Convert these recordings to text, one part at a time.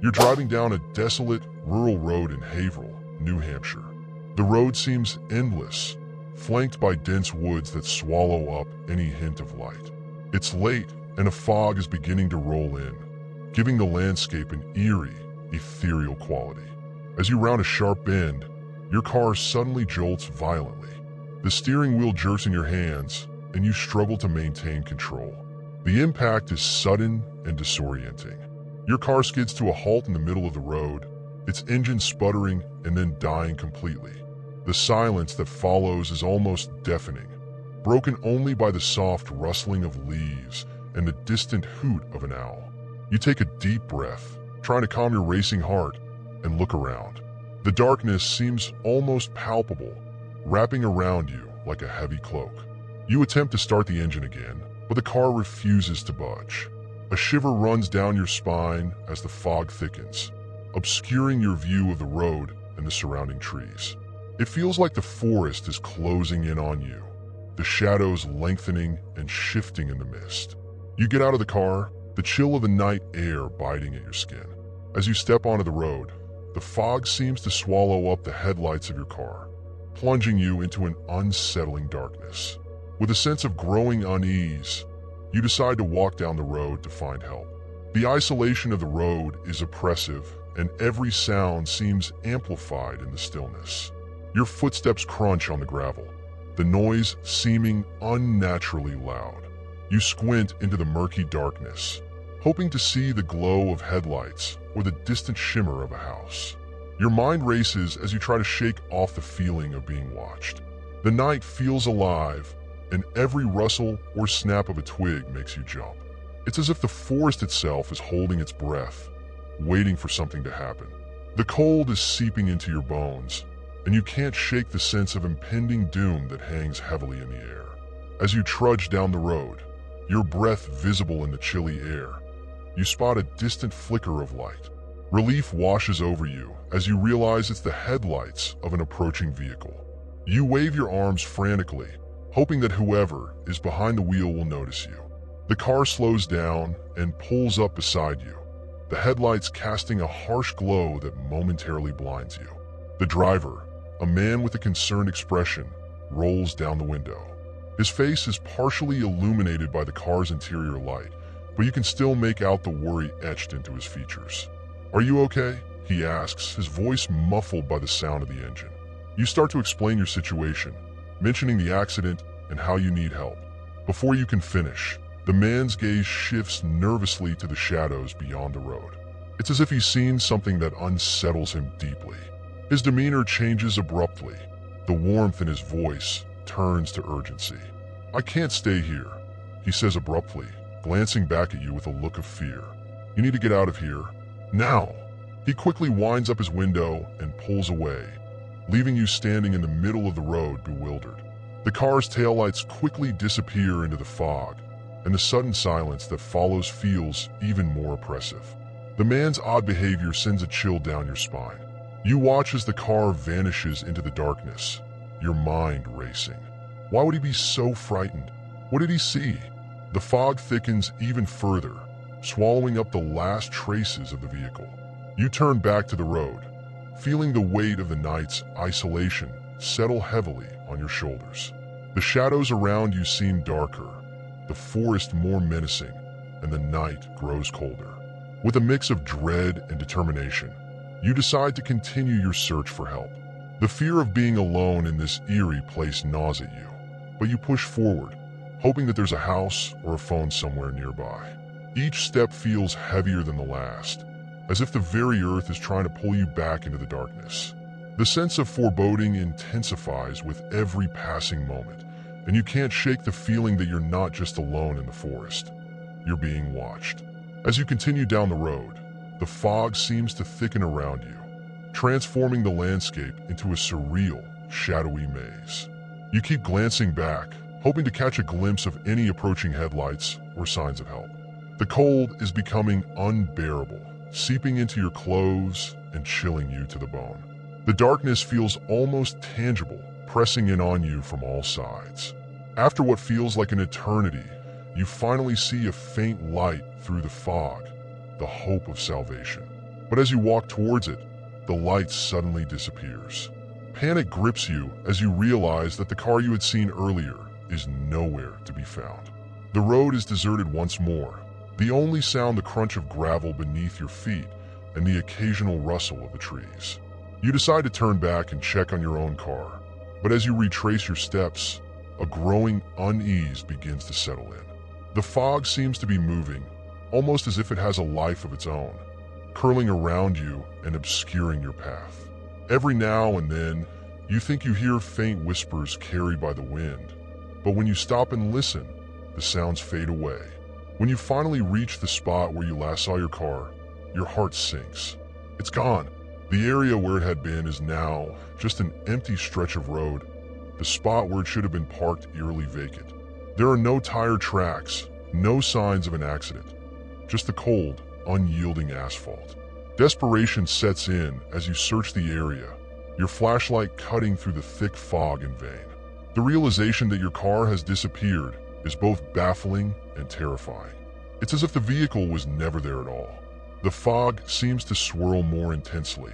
You're driving down a desolate, rural road in Haverhill, New Hampshire. The road seems endless, flanked by dense woods that swallow up any hint of light. It's late, and a fog is beginning to roll in, giving the landscape an eerie, ethereal quality. As you round a sharp bend, your car suddenly jolts violently. The steering wheel jerks in your hands, and you struggle to maintain control. The impact is sudden and disorienting. Your car skids to a halt in the middle of the road, its engine sputtering and then dying completely. The silence that follows is almost deafening, broken only by the soft rustling of leaves and the distant hoot of an owl. You take a deep breath, trying to calm your racing heart, and look around. The darkness seems almost palpable, wrapping around you like a heavy cloak. You attempt to start the engine again, but the car refuses to budge. A shiver runs down your spine as the fog thickens, obscuring your view of the road and the surrounding trees. It feels like the forest is closing in on you, the shadows lengthening and shifting in the mist. You get out of the car, the chill of the night air biting at your skin. As you step onto the road, the fog seems to swallow up the headlights of your car, plunging you into an unsettling darkness. With a sense of growing unease, you decide to walk down the road to find help. The isolation of the road is oppressive, and every sound seems amplified in the stillness. Your footsteps crunch on the gravel, the noise seeming unnaturally loud. You squint into the murky darkness, hoping to see the glow of headlights or the distant shimmer of a house. Your mind races as you try to shake off the feeling of being watched. The night feels alive, and every rustle or snap of a twig makes you jump. It's as if the forest itself is holding its breath, waiting for something to happen. The cold is seeping into your bones, and you can't shake the sense of impending doom that hangs heavily in the air. As you trudge down the road, your breath visible in the chilly air, you spot a distant flicker of light. Relief washes over you as you realize it's the headlights of an approaching vehicle. You wave your arms frantically, hoping that whoever is behind the wheel will notice you. The car slows down and pulls up beside you, the headlights casting a harsh glow that momentarily blinds you. The driver, a man with a concerned expression, rolls down the window. His face is partially illuminated by the car's interior light, but you can still make out the worry etched into his features. "Are you okay?" he asks, his voice muffled by the sound of the engine. You start to explain your situation, mentioning the accident and how you need help. Before you can finish, the man's gaze shifts nervously to the shadows beyond the road. It's as if he's seen something that unsettles him deeply. His demeanor changes abruptly. The warmth in his voice turns to urgency. "I can't stay here," he says abruptly, glancing back at you with a look of fear. "You need to get out of here, now." He quickly winds up his window and pulls away, leaving you standing in the middle of the road, bewildered. The car's taillights quickly disappear into the fog, and the sudden silence that follows feels even more oppressive. The man's odd behavior sends a chill down your spine. You watch as the car vanishes into the darkness, your mind racing. Why would he be so frightened? What did he see? The fog thickens even further, swallowing up the last traces of the vehicle. You turn back to the road, feeling the weight of the night's isolation settle heavily on your shoulders. The shadows around you seem darker, the forest more menacing, and the night grows colder. With a mix of dread and determination, you decide to continue your search for help. The fear of being alone in this eerie place gnaws at you, but you push forward, hoping that there's a house or a phone somewhere nearby. Each step feels heavier than the last, as if the very earth is trying to pull you back into the darkness. The sense of foreboding intensifies with every passing moment, and you can't shake the feeling that you're not just alone in the forest. You're being watched. As you continue down the road, the fog seems to thicken around you, transforming the landscape into a surreal, shadowy maze. You keep glancing back, hoping to catch a glimpse of any approaching headlights or signs of help. The cold is becoming unbearable, seeping into your clothes and chilling you to the bone. The darkness feels almost tangible, pressing in on you from all sides. After what feels like an eternity, you finally see a faint light through the fog, the hope of salvation. But as you walk towards it, the light suddenly disappears. Panic grips you as you realize that the car you had seen earlier is nowhere to be found. The road is deserted once more, the only sound the crunch of gravel beneath your feet and the occasional rustle of the trees. You decide to turn back and check on your own car, but as you retrace your steps, a growing unease begins to settle in. The fog seems to be moving, almost as if it has a life of its own, curling around you and obscuring your path. Every now and then, you think you hear faint whispers carried by the wind, but when you stop and listen, the sounds fade away. When you finally reach the spot where you last saw your car, your heart sinks. It's gone. The area where it had been is now just an empty stretch of road, the spot where it should have been parked eerily vacant. There are no tire tracks, no signs of an accident, just the cold, unyielding asphalt. Desperation sets in as you search the area, your flashlight cutting through the thick fog in vain. The realization that your car has disappeared is both baffling and terrifying. It's as if the vehicle was never there at all. The fog seems to swirl more intensely,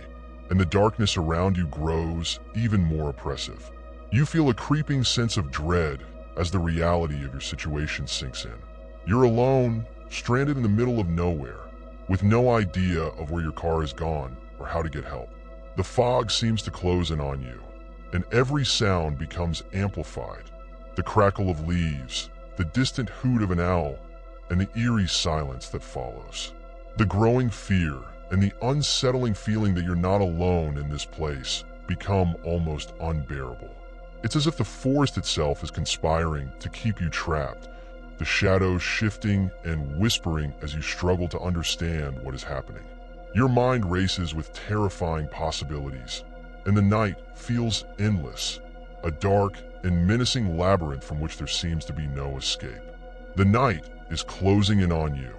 and the darkness around you grows even more oppressive. You feel a creeping sense of dread as the reality of your situation sinks in. You're alone, stranded in the middle of nowhere, with no idea of where your car has gone or how to get help. The fog seems to close in on you, and every sound becomes amplified. The crackle of leaves, the distant hoot of an owl, and the eerie silence that follows. The growing fear and the unsettling feeling that you're not alone in this place become almost unbearable. It's as if the forest itself is conspiring to keep you trapped, the shadows shifting and whispering as you struggle to understand what is happening. Your mind races with terrifying possibilities, and the night feels endless, a dark and menacing labyrinth from which there seems to be no escape. The night is closing in on you,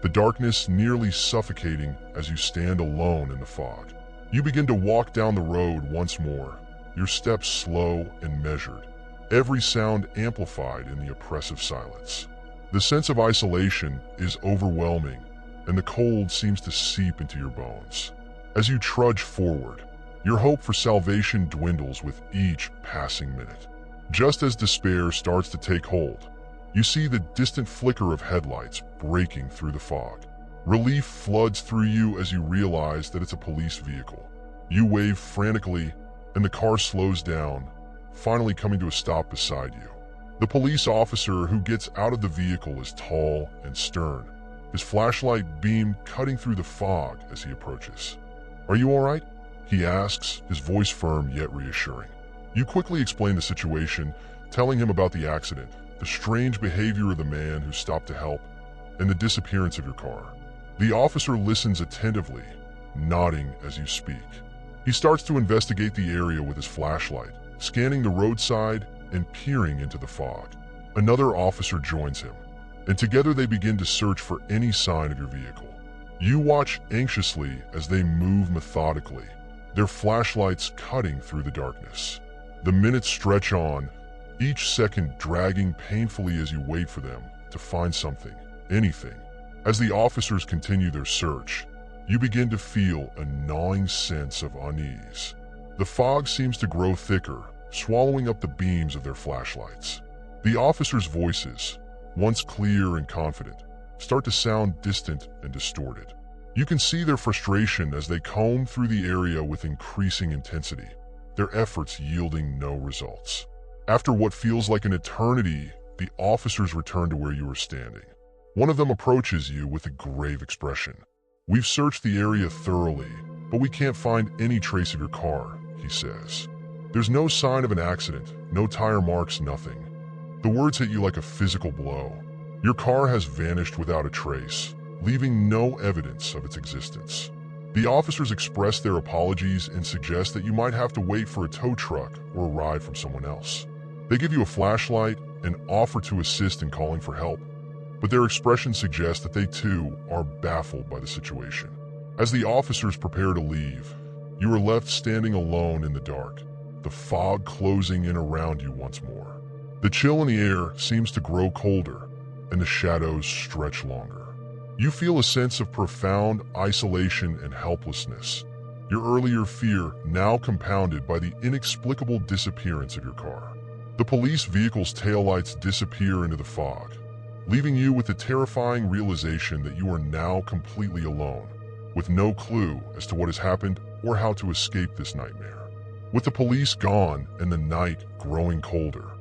the darkness nearly suffocating as you stand alone in the fog. You begin to walk down the road once more, your steps slow and measured, every sound amplified in the oppressive silence. The sense of isolation is overwhelming, and the cold seems to seep into your bones. As you trudge forward, your hope for salvation dwindles with each passing minute. Just as despair starts to take hold, you see the distant flicker of headlights breaking through the fog. Relief floods through you as you realize that it's a police vehicle. You wave frantically, and the car slows down, finally coming to a stop beside you. The police officer who gets out of the vehicle is tall and stern, his flashlight beam cutting through the fog as he approaches. "Are you all right?" he asks, his voice firm yet reassuring. You quickly explain the situation, telling him about the accident, the strange behavior of the man who stopped to help, and the disappearance of your car. The officer listens attentively, nodding as you speak. He starts to investigate the area with his flashlight, scanning the roadside and peering into the fog. Another officer joins him, and together they begin to search for any sign of your vehicle. You watch anxiously as they move methodically, their flashlights cutting through the darkness. The minutes stretch on, each second dragging painfully as you wait for them to find something, anything. As the officers continue their search, you begin to feel a gnawing sense of unease. The fog seems to grow thicker, swallowing up the beams of their flashlights. The officers' voices, once clear and confident, start to sound distant and distorted. You can see their frustration as they comb through the area with increasing intensity, their efforts yielding no results. After what feels like an eternity, the officers return to where you are standing. One of them approaches you with a grave expression. "We've searched the area thoroughly, but we can't find any trace of your car," he says. "There's no sign of an accident, no tire marks, nothing." The words hit you like a physical blow. Your car has vanished without a trace, leaving no evidence of its existence. The officers express their apologies and suggest that you might have to wait for a tow truck or a ride from someone else. They give you a flashlight and offer to assist in calling for help, but their expressions suggest that they too are baffled by the situation. As the officers prepare to leave, you are left standing alone in the dark, the fog closing in around you once more. The chill in the air seems to grow colder, and the shadows stretch longer. You feel a sense of profound isolation and helplessness, your earlier fear now compounded by the inexplicable disappearance of your car. The police vehicle's taillights disappear into the fog, leaving you with the terrifying realization that you are now completely alone, with no clue as to what has happened or how to escape this nightmare. With the police gone and the night growing colder,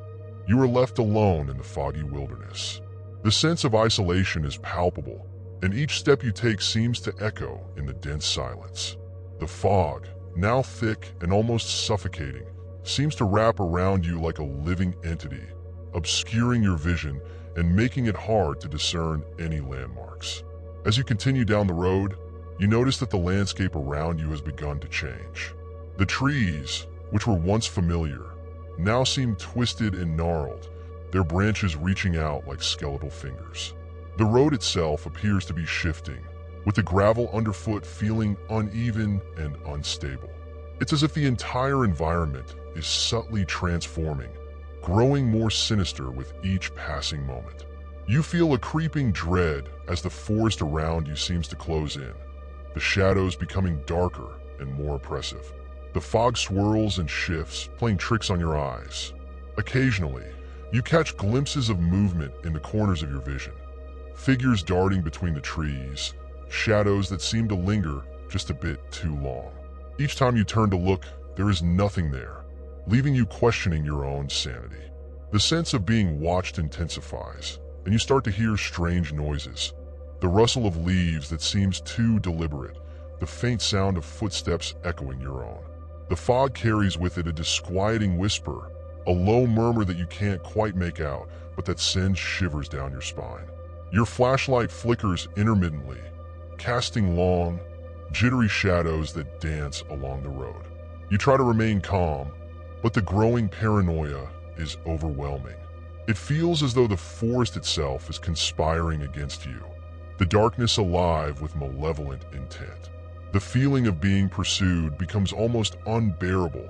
you are left alone in the foggy wilderness. The sense of isolation is palpable, and each step you take seems to echo in the dense silence. The fog, now thick and almost suffocating, seems to wrap around you like a living entity, obscuring your vision and making it hard to discern any landmarks. As you continue down the road, you notice that the landscape around you has begun to change. The trees, which were once familiar, now seem twisted and gnarled, their branches reaching out like skeletal fingers. The road itself appears to be shifting, with the gravel underfoot feeling uneven and unstable. It's as if the entire environment is subtly transforming, growing more sinister with each passing moment. You feel a creeping dread as the forest around you seems to close in, the shadows becoming darker and more oppressive. The fog swirls and shifts, playing tricks on your eyes. Occasionally, you catch glimpses of movement in the corners of your vision. Figures darting between the trees, shadows that seem to linger just a bit too long. Each time you turn to look, there is nothing there, leaving you questioning your own sanity. The sense of being watched intensifies, and you start to hear strange noises. The rustle of leaves that seems too deliberate, the faint sound of footsteps echoing your own. The fog carries with it a disquieting whisper, a low murmur that you can't quite make out, but that sends shivers down your spine. Your flashlight flickers intermittently, casting long, jittery shadows that dance along the road. You try to remain calm, but the growing paranoia is overwhelming. It feels as though the forest itself is conspiring against you, the darkness alive with malevolent intent. The feeling of being pursued becomes almost unbearable,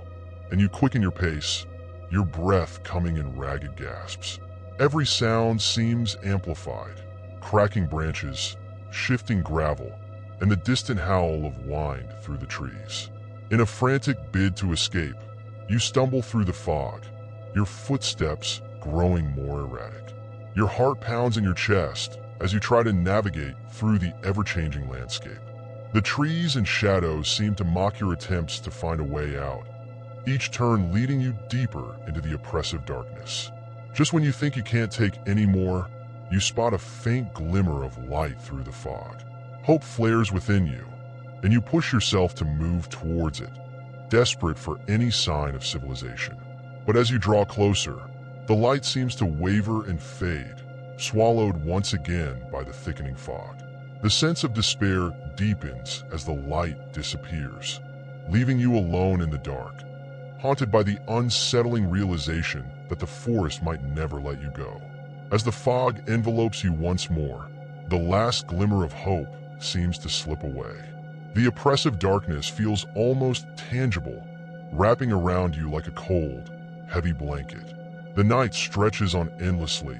and you quicken your pace, your breath coming in ragged gasps. Every sound seems amplified, cracking branches, shifting gravel, and the distant howl of wind through the trees. In a frantic bid to escape, you stumble through the fog, your footsteps growing more erratic. Your heart pounds in your chest as you try to navigate through the ever-changing landscape. The trees and shadows seem to mock your attempts to find a way out, each turn leading you deeper into the oppressive darkness. Just when you think you can't take any more, you spot a faint glimmer of light through the fog. Hope flares within you, and you push yourself to move towards it, desperate for any sign of civilization. But as you draw closer, the light seems to waver and fade, swallowed once again by the thickening fog. The sense of despair deepens as the light disappears, leaving you alone in the dark, haunted by the unsettling realization that the forest might never let you go. As the fog envelopes you once more, the last glimmer of hope seems to slip away. The oppressive darkness feels almost tangible, wrapping around you like a cold, heavy blanket. The night stretches on endlessly,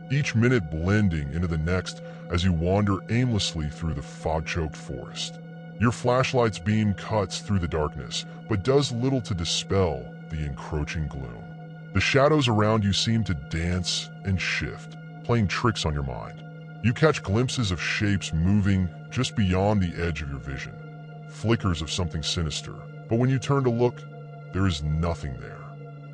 each minute blending into the next as you wander aimlessly through the fog-choked forest. Your flashlight's beam cuts through the darkness, but does little to dispel the encroaching gloom. The shadows around you seem to dance and shift, playing tricks on your mind. You catch glimpses of shapes moving just beyond the edge of your vision, flickers of something sinister, but when you turn to look, there is nothing there.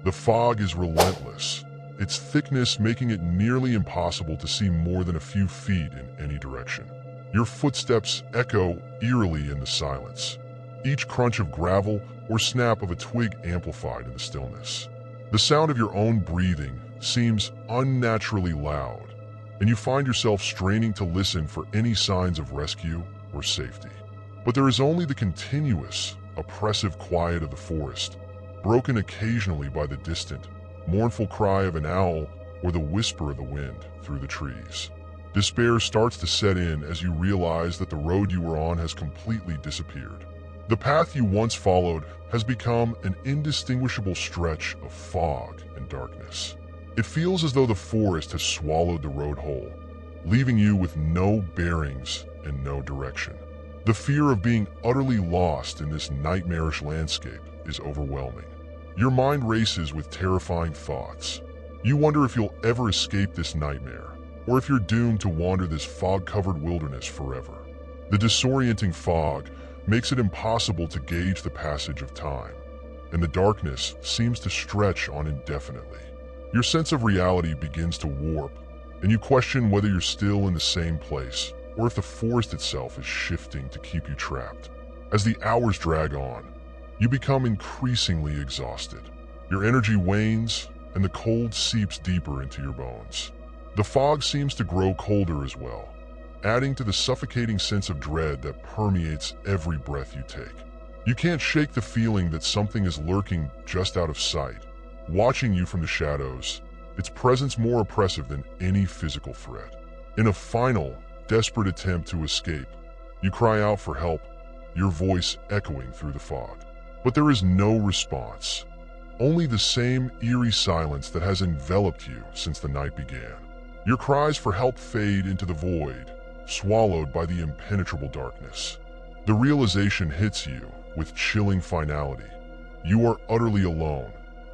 The fog is relentless, its thickness making it nearly impossible to see more than a few feet in any direction. Your footsteps echo eerily in the silence, each crunch of gravel or snap of a twig amplified in the stillness. The sound of your own breathing seems unnaturally loud, and you find yourself straining to listen for any signs of rescue or safety. But there is only the continuous, oppressive quiet of the forest, broken occasionally by the distant, mournful cry of an owl or the whisper of the wind through the trees. Despair starts to set in as you realize that the road you were on has completely disappeared. The path you once followed has become an indistinguishable stretch of fog and darkness. It feels as though the forest has swallowed the road whole, leaving you with no bearings and no direction. The fear of being utterly lost in this nightmarish landscape is overwhelming. Your mind races with terrifying thoughts. You wonder if you'll ever escape this nightmare, or if you're doomed to wander this fog-covered wilderness forever. The disorienting fog makes it impossible to gauge the passage of time, and the darkness seems to stretch on indefinitely. Your sense of reality begins to warp, and you question whether you're still in the same place, or if the forest itself is shifting to keep you trapped. As the hours drag on, you become increasingly exhausted. Your energy wanes, and the cold seeps deeper into your bones. The fog seems to grow colder as well, adding to the suffocating sense of dread that permeates every breath you take. You can't shake the feeling that something is lurking just out of sight, watching you from the shadows, its presence more oppressive than any physical threat. In a final, desperate attempt to escape, you cry out for help, your voice echoing through the fog. But there is no response, only the same eerie silence that has enveloped you since the night began. Your cries for help fade into the void, swallowed by the impenetrable darkness. The realization hits you with chilling finality. You are utterly alone,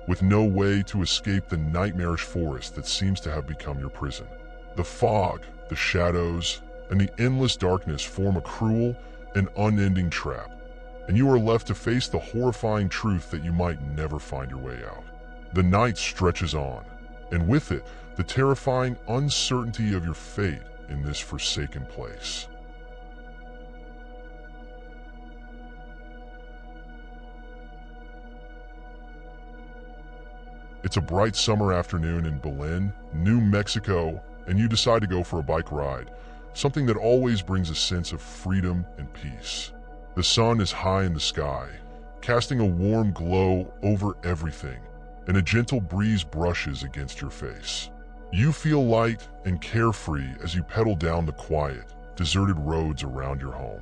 with no way to escape the nightmarish forest that seems to have become your prison. The fog, the shadows, and the endless darkness form a cruel and unending trap, and you are left to face the horrifying truth that you might never find your way out. The night stretches on, and with it, the terrifying uncertainty of your fate in this forsaken place. It's a bright summer afternoon in Belen, New Mexico, and you decide to go for a bike ride, something that always brings a sense of freedom and peace. The sun is high in the sky, casting a warm glow over everything, and a gentle breeze brushes against your face. You feel light and carefree as you pedal down the quiet, deserted roads around your home.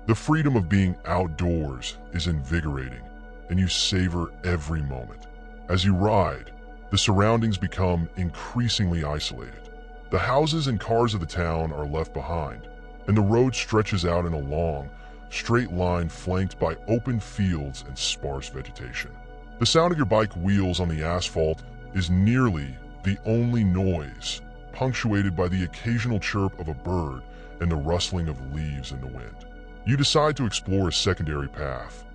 The freedom of being outdoors is invigorating, and you savor every moment. As you ride, the surroundings become increasingly isolated. The houses and cars of the town are left behind, and the road stretches out in a long, straight line flanked by open fields and sparse vegetation. The sound of your bike wheels on the asphalt is nearly the only noise, punctuated by the occasional chirp of a bird and the rustling of leaves in the wind. You decide to explore a secondary path,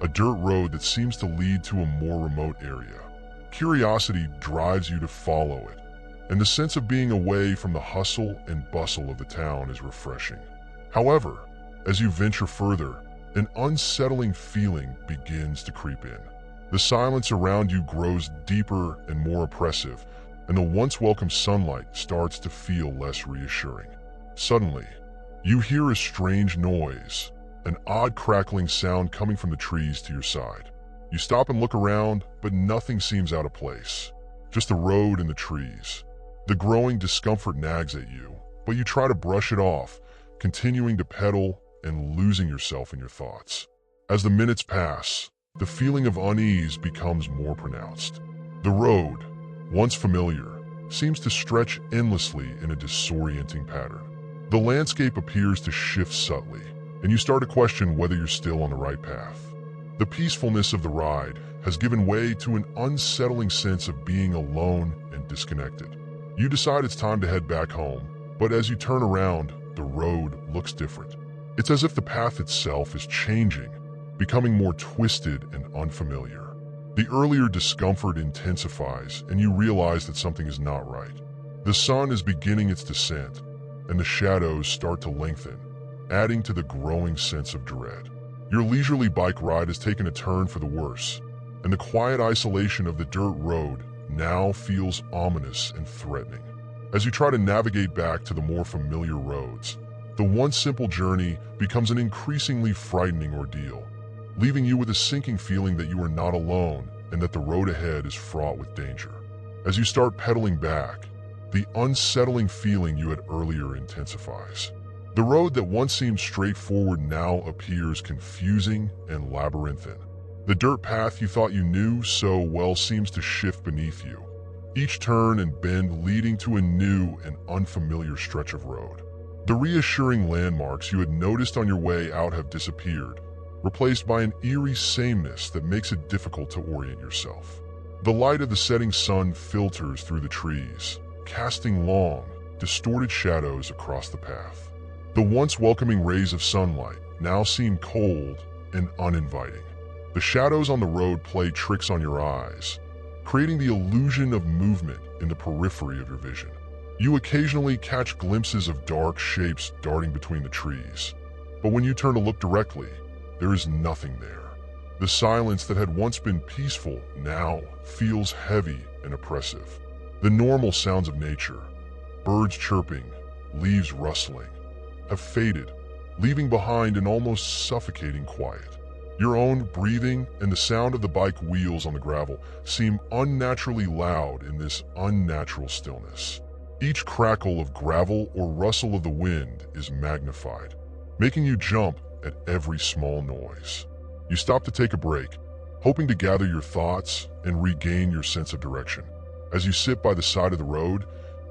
a dirt road that seems to lead to a more remote area. Curiosity drives you to follow it, and the sense of being away from the hustle and bustle of the town is refreshing. However, as you venture further, an unsettling feeling begins to creep in. The silence around you grows deeper and more oppressive, and the once welcome sunlight starts to feel less reassuring. Suddenly, you hear a strange noise, an odd crackling sound coming from the trees to your side. You stop and look around, but nothing seems out of place. Just the road and the trees. The growing discomfort nags at you, but you try to brush it off, continuing to pedal and losing yourself in your thoughts. As the minutes pass, the feeling of unease becomes more pronounced. The road, once familiar, seems to stretch endlessly in a disorienting pattern. The landscape appears to shift subtly, and you start to question whether you're still on the right path. The peacefulness of the ride has given way to an unsettling sense of being alone and disconnected. You decide it's time to head back home, but as you turn around, the road looks different. It's as if the path itself is changing, becoming more twisted and unfamiliar. The earlier discomfort intensifies, and you realize that something is not right. The sun is beginning its descent, and the shadows start to lengthen, adding to the growing sense of dread. Your leisurely bike ride has taken a turn for the worse, and the quiet isolation of the dirt road now feels ominous and threatening. As you try to navigate back to the more familiar roads, the once simple journey becomes an increasingly frightening ordeal, leaving you with a sinking feeling that you are not alone and that the road ahead is fraught with danger. As you start pedaling back, the unsettling feeling you had earlier intensifies. The road that once seemed straightforward now appears confusing and labyrinthine. The dirt path you thought you knew so well seems to shift beneath you, each turn and bend leading to a new and unfamiliar stretch of road. The reassuring landmarks you had noticed on your way out have disappeared, replaced by an eerie sameness that makes it difficult to orient yourself. The light of the setting sun filters through the trees, casting long, distorted shadows across the path. The once welcoming rays of sunlight now seem cold and uninviting. The shadows on the road play tricks on your eyes, creating the illusion of movement in the periphery of your vision. You occasionally catch glimpses of dark shapes darting between the trees, but when you turn to look directly, there is nothing there. The silence that had once been peaceful now feels heavy and oppressive. The normal sounds of nature, birds chirping, leaves rustling, have faded, leaving behind an almost suffocating quiet. Your own breathing and the sound of the bike wheels on the gravel seem unnaturally loud in this unnatural stillness. Each crackle of gravel or rustle of the wind is magnified, making you jump at every small noise. You stop to take a break, hoping to gather your thoughts and regain your sense of direction. As you sit by the side of the road,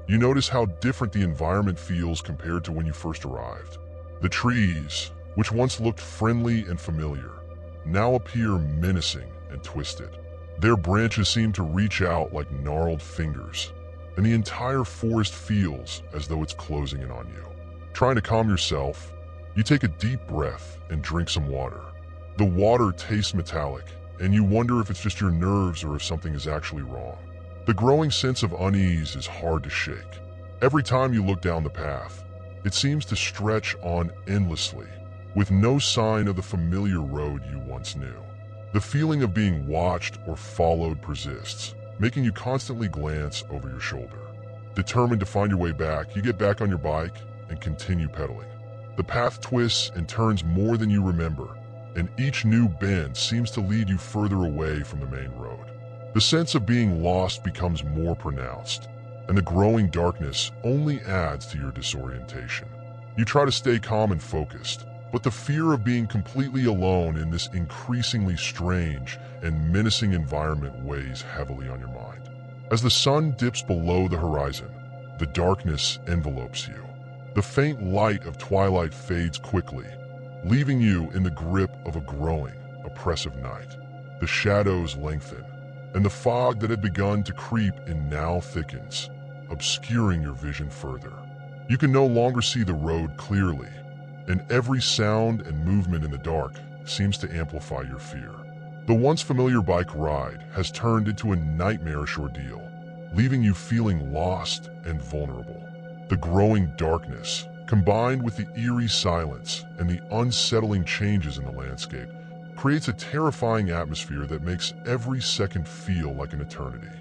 you notice how different the environment feels compared to when you first arrived. The trees, which once looked friendly and familiar, now appear menacing and twisted. Their branches seem to reach out like gnarled fingers, and the entire forest feels as though it's closing in on you. Trying to calm yourself, you take a deep breath and drink some water. The water tastes metallic, and you wonder if it's just your nerves or if something is actually wrong. The growing sense of unease is hard to shake. Every time you look down the path, it seems to stretch on endlessly, with no sign of the familiar road you once knew. The feeling of being watched or followed persists, making you constantly glance over your shoulder. Determined to find your way back, you get back on your bike and continue pedaling. The path twists and turns more than you remember, and each new bend seems to lead you further away from the main road. The sense of being lost becomes more pronounced, and the growing darkness only adds to your disorientation. You try to stay calm and focused, but the fear of being completely alone in this increasingly strange and menacing environment weighs heavily on your mind. As the sun dips below the horizon, the darkness envelopes you. The faint light of twilight fades quickly, leaving you in the grip of a growing, oppressive night. The shadows lengthen, and the fog that had begun to creep in now thickens, obscuring your vision further. You can no longer see the road clearly, and every sound and movement in the dark seems to amplify your fear. The once familiar bike ride has turned into a nightmarish ordeal, leaving you feeling lost and vulnerable. The growing darkness, combined with the eerie silence and the unsettling changes in the landscape, creates a terrifying atmosphere that makes every second feel like an eternity.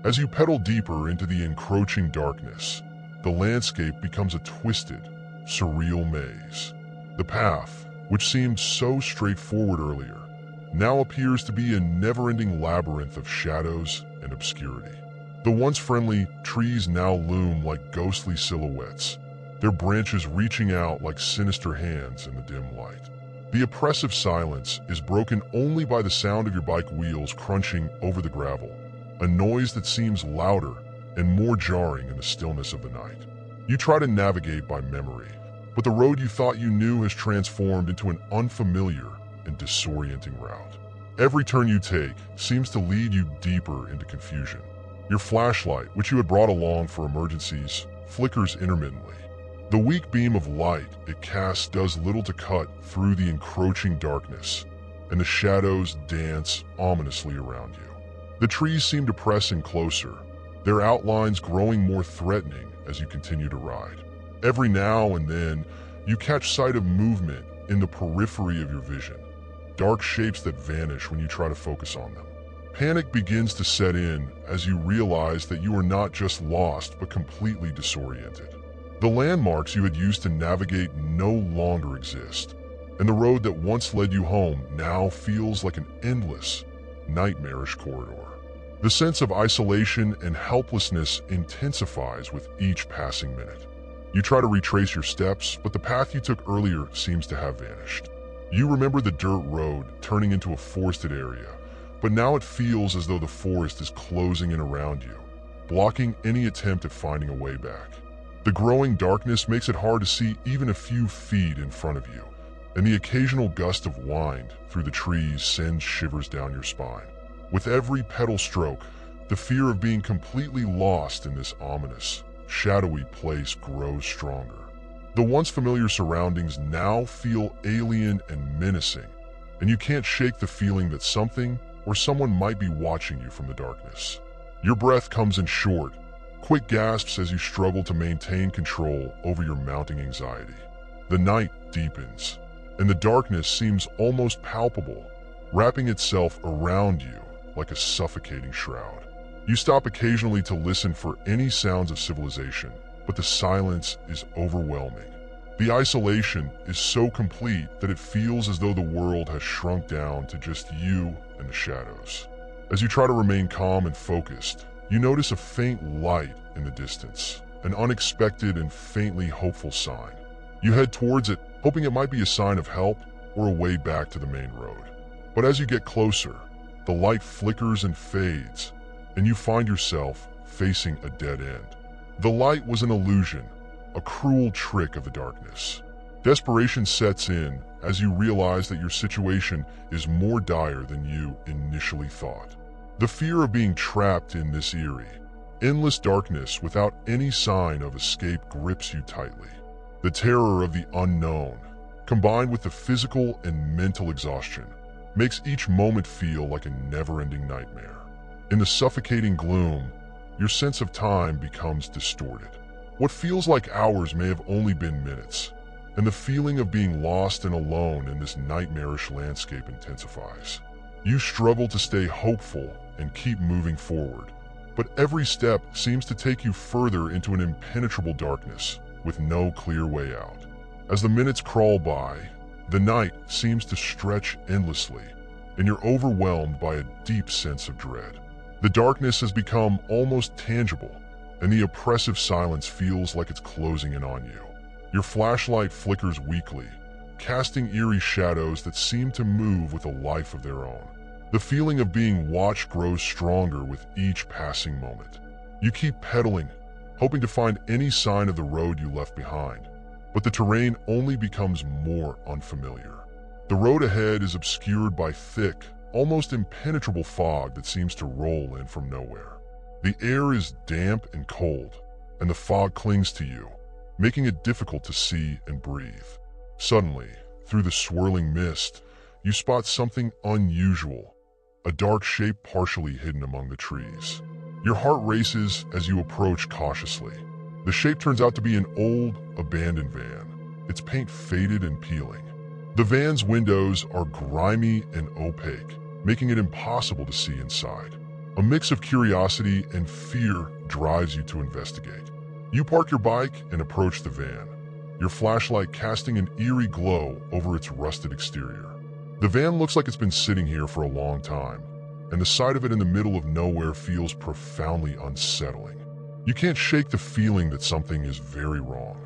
As you pedal deeper into the encroaching darkness, the landscape becomes a twisted, surreal maze. The path, which seemed so straightforward earlier, now appears to be a never-ending labyrinth of shadows and obscurity. The once friendly trees now loom like ghostly silhouettes, their branches reaching out like sinister hands in the dim light. The oppressive silence is broken only by the sound of your bike wheels crunching over the gravel, a noise that seems louder and more jarring in the stillness of the night. You try to navigate by memory, but the road you thought you knew has transformed into an unfamiliar and disorienting route. Every turn you take seems to lead you deeper into confusion. Your flashlight, which you had brought along for emergencies, flickers intermittently. The weak beam of light it casts does little to cut through the encroaching darkness, and the shadows dance ominously around you. The trees seem to press in closer, their outlines growing more threatening as you continue to ride. Every now and then, you catch sight of movement in the periphery of your vision, dark shapes that vanish when you try to focus on them. Panic begins to set in as you realize that you are not just lost but completely disoriented. The landmarks you had used to navigate no longer exist, and the road that once led you home now feels like an endless, nightmarish corridor. The sense of isolation and helplessness intensifies with each passing minute. You try to retrace your steps, but the path you took earlier seems to have vanished. You remember the dirt road turning into a forested area, but now it feels as though the forest is closing in around you, blocking any attempt at finding a way back. The growing darkness makes it hard to see even a few feet in front of you, and the occasional gust of wind through the trees sends shivers down your spine. With every pedal stroke, the fear of being completely lost in this ominous, shadowy place grows stronger. The once familiar surroundings now feel alien and menacing, and you can't shake the feeling that something or someone might be watching you from the darkness. Your breath comes in short, quick gasps as you struggle to maintain control over your mounting anxiety. The night deepens, and the darkness seems almost palpable, wrapping itself around you like a suffocating shroud. You stop occasionally to listen for any sounds of civilization, but the silence is overwhelming. The isolation is so complete that it feels as though the world has shrunk down to just you and the shadows. As you try to remain calm and focused, you notice a faint light in the distance, an unexpected and faintly hopeful sign. You head towards it, hoping it might be a sign of help or a way back to the main road. But as you get closer, the light flickers and fades, and you find yourself facing a dead end. The light was an illusion, a cruel trick of the darkness. Desperation sets in as you realize that your situation is more dire than you initially thought. The fear of being trapped in this eerie, endless darkness without any sign of escape grips you tightly. The terror of the unknown, combined with the physical and mental exhaustion, makes each moment feel like a never-ending nightmare. In the suffocating gloom, your sense of time becomes distorted. What feels like hours may have only been minutes, and the feeling of being lost and alone in this nightmarish landscape intensifies. You struggle to stay hopeful and keep moving forward, but every step seems to take you further into an impenetrable darkness with no clear way out. As the minutes crawl by, the night seems to stretch endlessly, and you're overwhelmed by a deep sense of dread. The darkness has become almost tangible, and the oppressive silence feels like it's closing in on you. Your flashlight flickers weakly, casting eerie shadows that seem to move with a life of their own. The feeling of being watched grows stronger with each passing moment. You keep pedaling, hoping to find any sign of the road you left behind, but the terrain only becomes more unfamiliar. The road ahead is obscured by thick, almost impenetrable fog that seems to roll in from nowhere. The air is damp and cold, and the fog clings to you, making it difficult to see and breathe. Suddenly, through the swirling mist, you spot something unusual, a dark shape partially hidden among the trees. Your heart races as you approach cautiously. The shape turns out to be an old, abandoned van, its paint faded and peeling. The van's windows are grimy and opaque, making it impossible to see inside. A mix of curiosity and fear drives you to investigate. You park your bike and approach the van, your flashlight casting an eerie glow over its rusted exterior. The van looks like it's been sitting here for a long time, and the sight of it in the middle of nowhere feels profoundly unsettling. You can't shake the feeling that something is very wrong.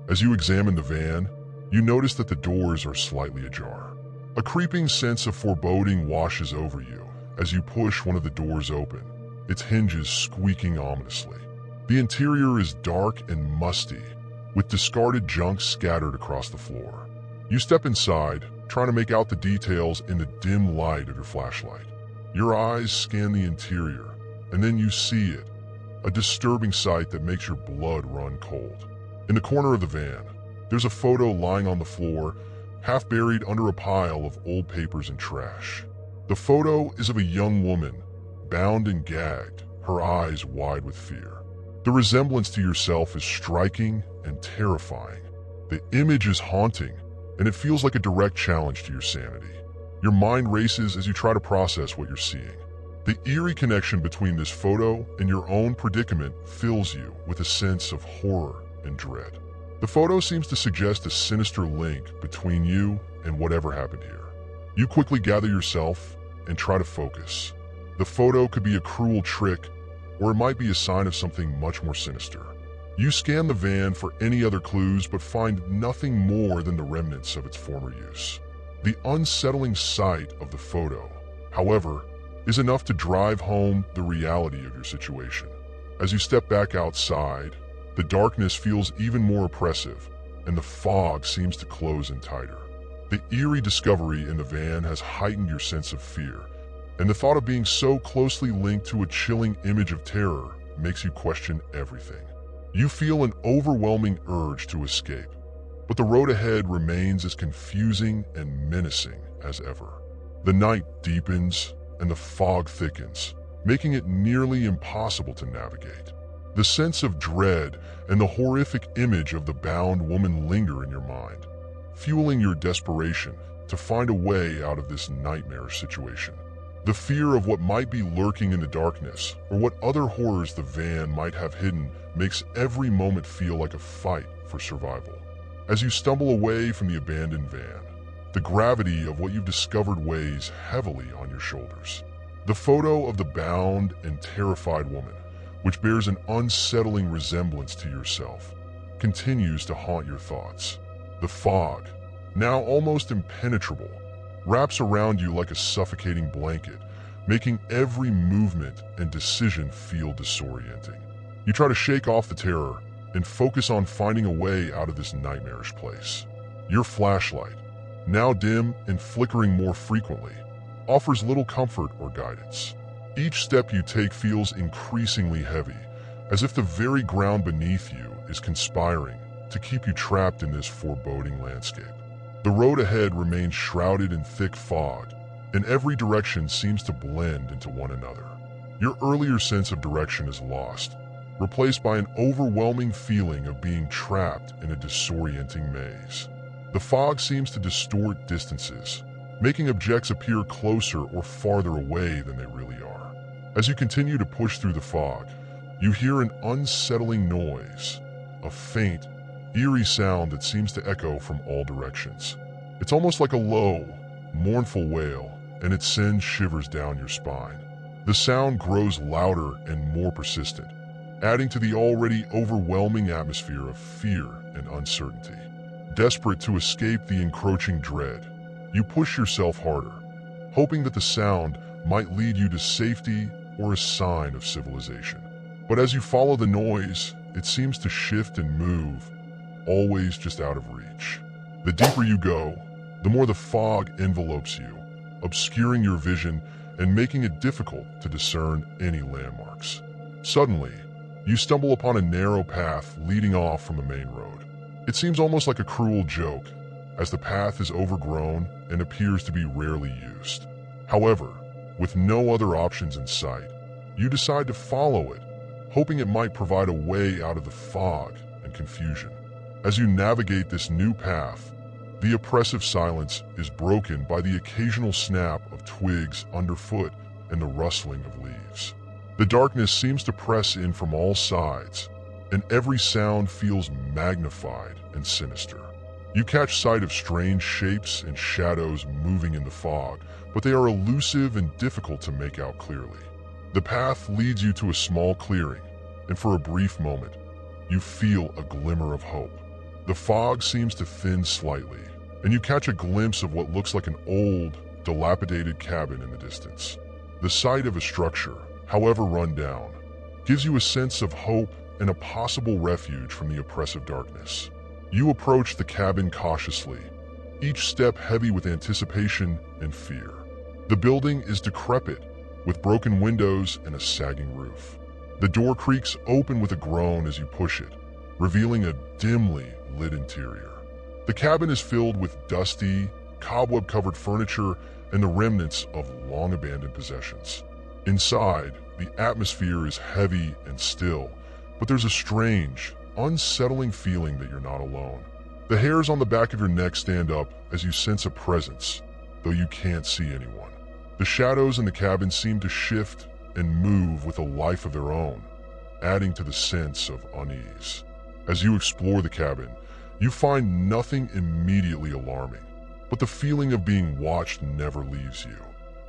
As you examine the van, you notice that the doors are slightly ajar. A creeping sense of foreboding washes over you as you push one of the doors open, its hinges squeaking ominously. The interior is dark and musty, with discarded junk scattered across the floor. You step inside, trying to make out the details in the dim light of your flashlight. Your eyes scan the interior, and then you see it, a disturbing sight that makes your blood run cold. In the corner of the van, there's a photo lying on the floor, half buried under a pile of old papers and trash. The photo is of a young woman, bound and gagged, her eyes wide with fear. The resemblance to yourself is striking and terrifying. The image is haunting, and it feels like a direct challenge to your sanity. Your mind races as you try to process what you're seeing. The eerie connection between this photo and your own predicament fills you with a sense of horror and dread. The photo seems to suggest a sinister link between you and whatever happened here. You quickly gather yourself and try to focus. The photo could be a cruel trick, or it might be a sign of something much more sinister. You scan the van for any other clues but find nothing more than the remnants of its former use. The unsettling sight of the photo, however, is enough to drive home the reality of your situation. As you step back outside, the darkness feels even more oppressive, and the fog seems to close in tighter. The eerie discovery in the van has heightened your sense of fear, and the thought of being so closely linked to a chilling image of terror makes you question everything. You feel an overwhelming urge to escape, but the road ahead remains as confusing and menacing as ever. The night deepens and the fog thickens, making it nearly impossible to navigate. The sense of dread and the horrific image of the bound woman linger in your mind, fueling your desperation to find a way out of this nightmarish situation. The fear of what might be lurking in the darkness or what other horrors the van might have hidden makes every moment feel like a fight for survival. As you stumble away from the abandoned van, the gravity of what you've discovered weighs heavily on your shoulders. The photo of the bound and terrified woman, which bears an unsettling resemblance to yourself, continues to haunt your thoughts. The fog, now almost impenetrable, wraps around you like a suffocating blanket, making every movement and decision feel disorienting. You try to shake off the terror and focus on finding a way out of this nightmarish place. Your flashlight, now dim and flickering more frequently, offers little comfort or guidance. Each step you take feels increasingly heavy, as if the very ground beneath you is conspiring to keep you trapped in this foreboding landscape. The road ahead remains shrouded in thick fog, and every direction seems to blend into one another. Your earlier sense of direction is lost, replaced by an overwhelming feeling of being trapped in a disorienting maze. The fog seems to distort distances, making objects appear closer or farther away than they really are. As you continue to push through the fog, you hear an unsettling noise, a faint, eerie sound that seems to echo from all directions. It's almost like a low, mournful wail, and it sends shivers down your spine. The sound grows louder and more persistent, adding to the already overwhelming atmosphere of fear and uncertainty. Desperate to escape the encroaching dread, you push yourself harder, hoping that the sound might lead you to safety or a sign of civilization. But as you follow the noise, it seems to shift and move, always just out of reach. The deeper you go, the more the fog envelopes you, obscuring your vision and making it difficult to discern any landmarks. Suddenly, you stumble upon a narrow path leading off from the main road. It seems almost like a cruel joke, as the path is overgrown and appears to be rarely used. However, with no other options in sight, you decide to follow it, hoping it might provide a way out of the fog and confusion. As you navigate this new path, the oppressive silence is broken by the occasional snap of twigs underfoot and the rustling of leaves. The darkness seems to press in from all sides, and every sound feels magnified and sinister. You catch sight of strange shapes and shadows moving in the fog, but they are elusive and difficult to make out clearly. The path leads you to a small clearing, and for a brief moment, you feel a glimmer of hope. The fog seems to thin slightly, and you catch a glimpse of what looks like an old, dilapidated cabin in the distance. The sight of a structure, however run down, gives you a sense of hope and a possible refuge from the oppressive darkness. You approach the cabin cautiously, each step heavy with anticipation and fear. The building is decrepit, with broken windows and a sagging roof. The door creaks open with a groan as you push it, revealing a dimly lit interior. The cabin is filled with dusty, cobweb-covered furniture and the remnants of long-abandoned possessions. Inside, the atmosphere is heavy and still, but there's a strange, unsettling feeling that you're not alone. The hairs on the back of your neck stand up as you sense a presence, though you can't see anyone. The shadows in the cabin seem to shift and move with a life of their own, adding to the sense of unease. As you explore the cabin, you find nothing immediately alarming, but the feeling of being watched never leaves you.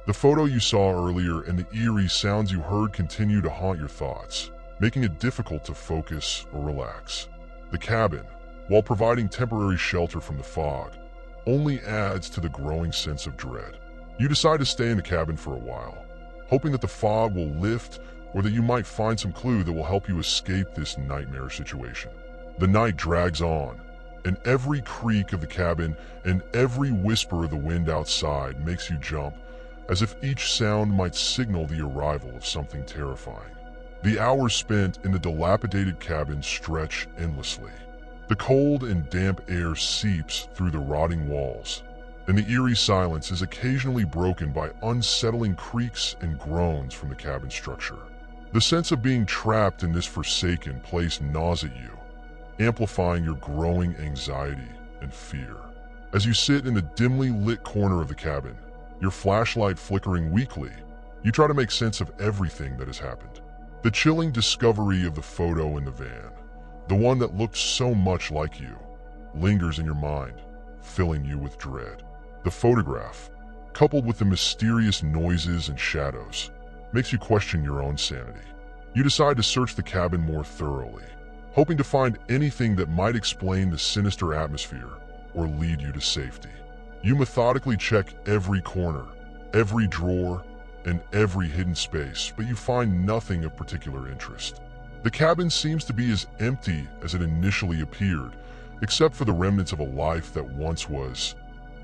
The photo you saw earlier and the eerie sounds you heard continue to haunt your thoughts, making it difficult to focus or relax. The cabin, while providing temporary shelter from the fog, only adds to the growing sense of dread. You decide to stay in the cabin for a while, hoping that the fog will lift or that you might find some clue that will help you escape this nightmare situation. The night drags on, and every creak of the cabin and every whisper of the wind outside makes you jump, as if each sound might signal the arrival of something terrifying. The hours spent in the dilapidated cabin stretch endlessly. The cold and damp air seeps through the rotting walls, and the eerie silence is occasionally broken by unsettling creaks and groans from the cabin structure. The sense of being trapped in this forsaken place gnaws at you, amplifying your growing anxiety and fear. As you sit in the dimly lit corner of the cabin, your flashlight flickering weakly, you try to make sense of everything that has happened. The chilling discovery of the photo in the van, the one that looked so much like you, lingers in your mind, filling you with dread. The photograph, coupled with the mysterious noises and shadows, makes you question your own sanity. You decide to search the cabin more thoroughly, hoping to find anything that might explain the sinister atmosphere or lead you to safety. You methodically check every corner, every drawer, and every hidden space, but you find nothing of particular interest. The cabin seems to be as empty as it initially appeared, except for the remnants of a life that once was,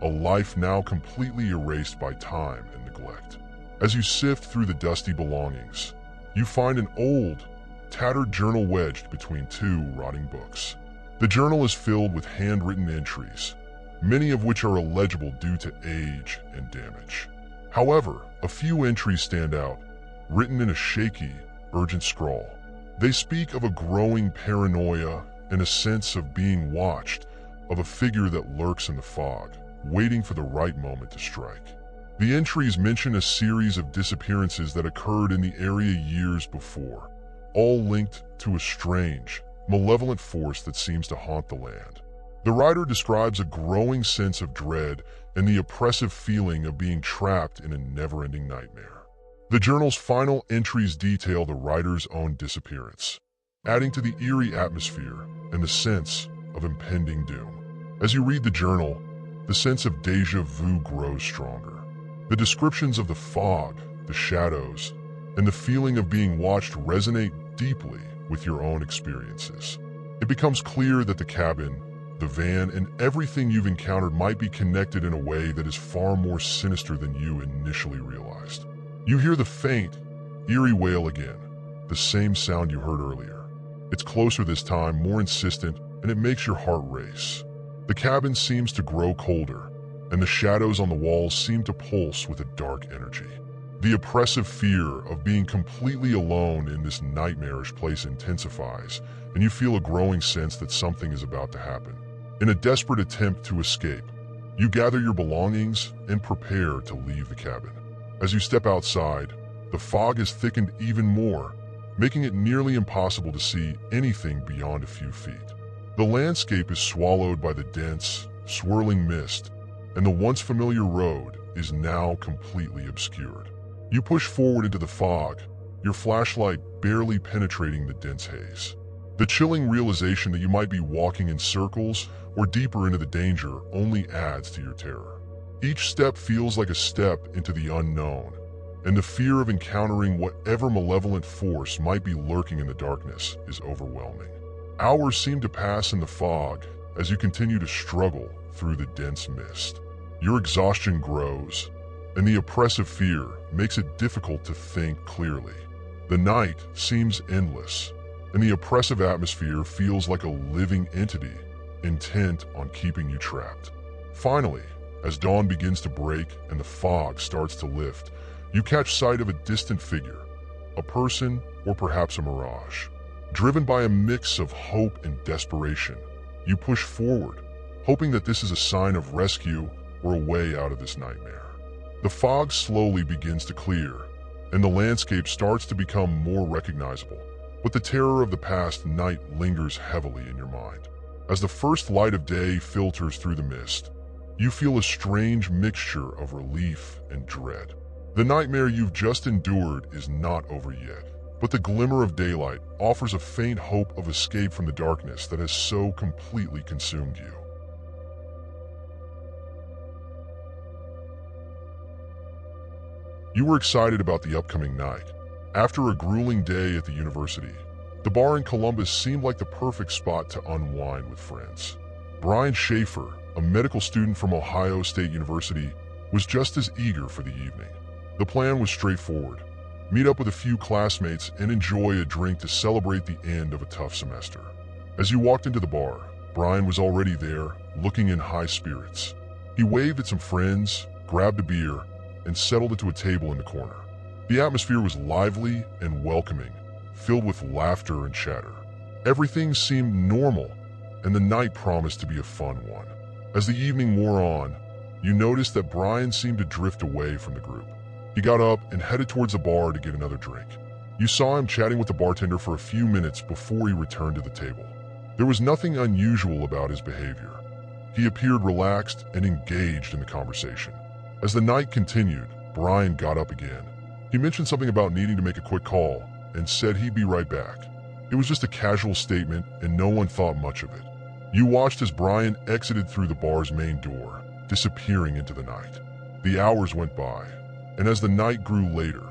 a life now completely erased by time and neglect. As you sift through the dusty belongings, you find an old, tattered journal wedged between two rotting books. The journal is filled with handwritten entries, many of which are illegible due to age and damage. However, a few entries stand out, written in a shaky, urgent scrawl. They speak of a growing paranoia and a sense of being watched, of a figure that lurks in the fog, waiting for the right moment to strike. The entries mention a series of disappearances that occurred in the area years before, all linked to a strange, malevolent force that seems to haunt the land. The writer describes a growing sense of dread and the oppressive feeling of being trapped in a never-ending nightmare. The journal's final entries detail the writer's own disappearance, adding to the eerie atmosphere and the sense of impending doom. As you read the journal, the sense of déjà vu grows stronger. The descriptions of the fog, the shadows, and the feeling of being watched resonate deeply with your own experiences. It becomes clear that the cabin, the van, and everything you've encountered might be connected in a way that is far more sinister than you initially realized. You hear the faint, eerie wail again, the same sound you heard earlier. It's closer this time, more insistent, and it makes your heart race. The cabin seems to grow colder, and the shadows on the walls seem to pulse with a dark energy. The oppressive fear of being completely alone in this nightmarish place intensifies, and you feel a growing sense that something is about to happen. In a desperate attempt to escape, you gather your belongings and prepare to leave the cabin. As you step outside, the fog has thickened even more, making it nearly impossible to see anything beyond a few feet. The landscape is swallowed by the dense, swirling mist, and the once familiar road is now completely obscured. You push forward into the fog, your flashlight barely penetrating the dense haze. The chilling realization that you might be walking in circles or deeper into the danger only adds to your terror. Each step feels like a step into the unknown, and the fear of encountering whatever malevolent force might be lurking in the darkness is overwhelming. Hours seem to pass in the fog as you continue to struggle through the dense mist. Your exhaustion grows, and the oppressive fear makes it difficult to think clearly. The night seems endless, and the oppressive atmosphere feels like a living entity intent on keeping you trapped. Finally, as dawn begins to break and the fog starts to lift, you catch sight of a distant figure, a person or perhaps a mirage. Driven by a mix of hope and desperation, you push forward, hoping that this is a sign of rescue or a way out of this nightmare. The fog slowly begins to clear, and the landscape starts to become more recognizable, but the terror of the past night lingers heavily in your mind. As the first light of day filters through the mist, you feel a strange mixture of relief and dread. The nightmare you've just endured is not over yet, but the glimmer of daylight offers a faint hope of escape from the darkness that has so completely consumed you. You were excited about the upcoming night, After a grueling day at the university, the bar in Columbus seemed like the perfect spot to unwind with friends. Brian Schaefer, a medical student from Ohio State University, was just as eager for the evening. The plan was straightforward: meet up with a few classmates and enjoy a drink to celebrate the end of a tough semester. As you walked into the bar, Brian was already there, looking in high spirits. He waved at some friends, grabbed a beer, and settled into a table in the corner. The atmosphere was lively and welcoming, filled with laughter and chatter. Everything seemed normal, and the night promised to be a fun one. As the evening wore on, you noticed that Brian seemed to drift away from the group. He got up and headed towards the bar to get another drink. You saw him chatting with the bartender for a few minutes before he returned to the table. There was nothing unusual about his behavior. He appeared relaxed and engaged in the conversation. As the night continued, Brian got up again. He mentioned something about needing to make a quick call and said he'd be right back. It was just a casual statement and no one thought much of it. You watched as Brian exited through the bar's main door, disappearing into the night. The hours went by, and as the night grew later,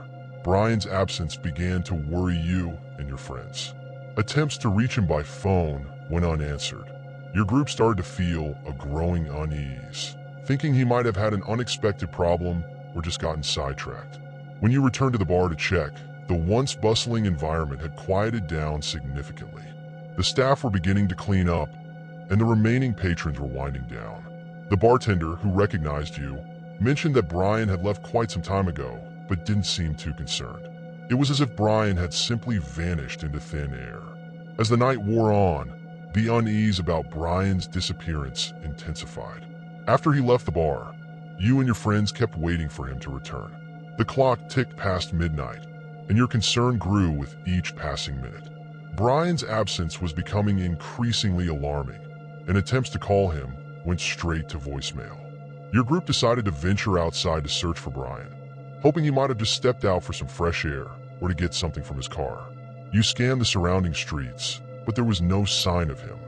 Brian's absence began to worry you and your friends. Attempts to reach him by phone went unanswered. Your group started to feel a growing unease, thinking he might have had an unexpected problem or just gotten sidetracked. When you returned to the bar to check, the once bustling environment had quieted down significantly. The staff were beginning to clean up, and the remaining patrons were winding down. The bartender, who recognized you, mentioned that Brian had left quite some time ago, but didn't seem too concerned. It was as if Brian had simply vanished into thin air. As the night wore on, the unease about Brian's disappearance intensified. After he left the bar, you and your friends kept waiting for him to return. The clock ticked past midnight, and your concern grew with each passing minute. Brian's absence was becoming increasingly alarming, and attempts to call him went straight to voicemail. Your group decided to venture outside to search for Brian, hoping he might have just stepped out for some fresh air or to get something from his car. You scanned the surrounding streets, but there was no sign of him.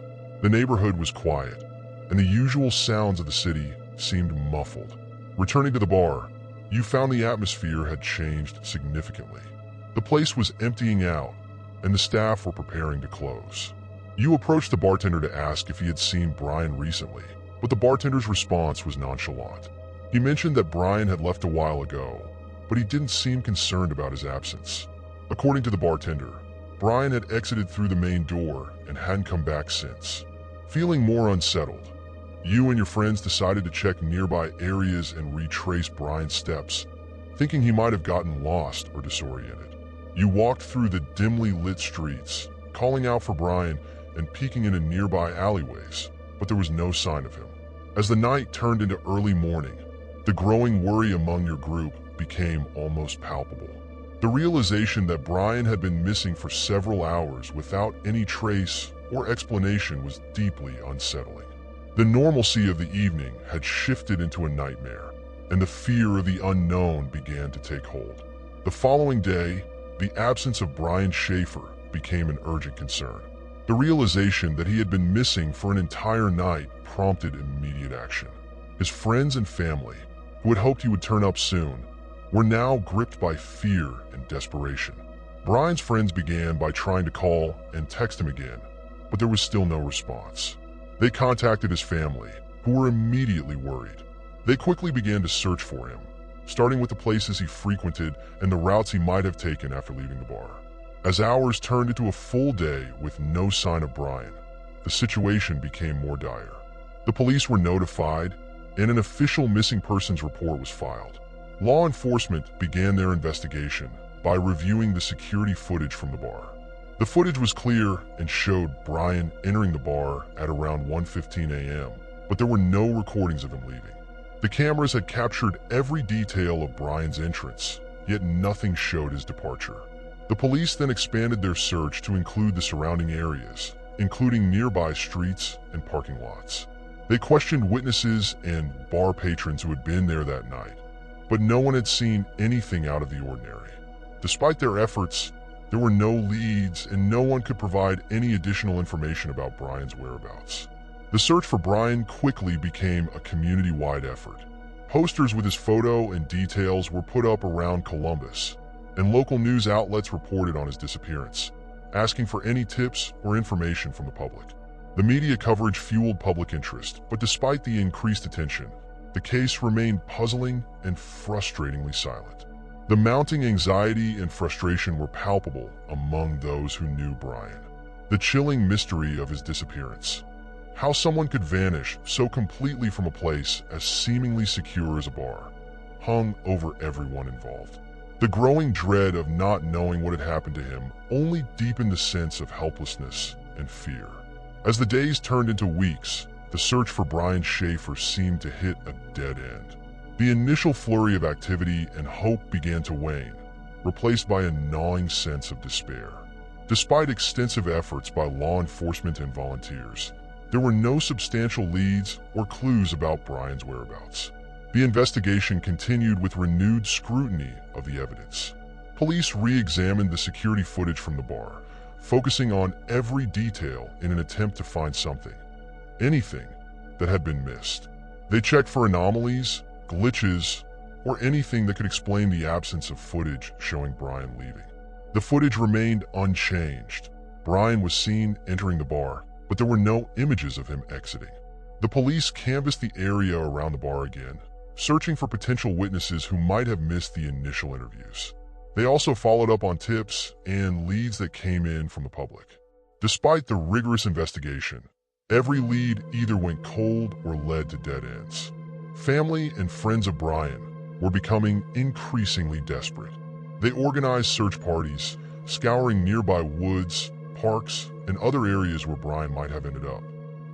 The neighborhood was quiet, and the usual sounds of the city seemed muffled. Returning to the bar, you found the atmosphere had changed significantly. The place was emptying out, and the staff were preparing to close. You approached the bartender to ask if he had seen Brian recently, but the bartender's response was nonchalant. He mentioned that Brian had left a while ago, but he didn't seem concerned about his absence. According to the bartender, Brian had exited through the main door and hadn't come back since. Feeling more unsettled, you and your friends decided to check nearby areas and retrace Brian's steps, thinking he might have gotten lost or disoriented. You walked through the dimly lit streets, calling out for Brian and peeking into nearby alleyways, but there was no sign of him. As the night turned into early morning, the growing worry among your group became almost palpable. The realization that Brian had been missing for several hours without any trace or explanation was deeply unsettling. The normalcy of the evening had shifted into a nightmare, and the fear of the unknown began to take hold. The following day, the absence of Brian Schaefer became an urgent concern. The realization that he had been missing for an entire night prompted immediate action. His friends and family, who had hoped he would turn up soon, were now gripped by fear and desperation. Brian's friends began by trying to call and text him again, but there was still no response. They contacted his family, who were immediately worried. They quickly began to search for him, starting with the places he frequented and the routes he might have taken after leaving the bar. As hours turned into a full day with no sign of Brian, the situation became more dire. The police were notified, and an official missing persons report was filed. Law enforcement began their investigation by reviewing the security footage from the bar. The footage was clear and showed Brian entering the bar at around 1:15 a.m., but there were no recordings of him leaving. The cameras had captured every detail of Brian's entrance, yet nothing showed his departure. The police then expanded their search to include the surrounding areas, including nearby streets and parking lots. They questioned witnesses and bar patrons who had been there that night, but no one had seen anything out of the ordinary. Despite their efforts, there were no leads and no one could provide any additional information about Brian's whereabouts. The search for Brian quickly became a community-wide effort. Posters with his photo and details were put up around Columbus, and local news outlets reported on his disappearance, asking for any tips or information from the public. The media coverage fueled public interest, but despite the increased attention, the case remained puzzling and frustratingly silent. The mounting anxiety and frustration were palpable among those who knew Brian. The chilling mystery of his disappearance. How someone could vanish so completely from a place as seemingly secure as a bar, hung over everyone involved. The growing dread of not knowing what had happened to him only deepened the sense of helplessness and fear. As the days turned into weeks, the search for Brian Schaefer seemed to hit a dead end. The initial flurry of activity and hope began to wane, replaced by a gnawing sense of despair. Despite extensive efforts by law enforcement and volunteers, there were no substantial leads or clues about Brian's whereabouts. The investigation continued with renewed scrutiny of the evidence. Police re-examined the security footage from the bar, focusing on every detail in an attempt to find something, anything, that had been missed. They checked for anomalies, glitches, or anything that could explain the absence of footage showing Brian leaving. The footage remained unchanged. Brian was seen entering the bar, but there were no images of him exiting. The police canvassed the area around the bar again, searching for potential witnesses who might have missed the initial interviews. They also followed up on tips and leads that came in from the public. Despite the rigorous investigation, every lead either went cold or led to dead ends. Family and friends of Brian were becoming increasingly desperate. They organized search parties, scouring nearby woods, parks, and other areas where Brian might have ended up.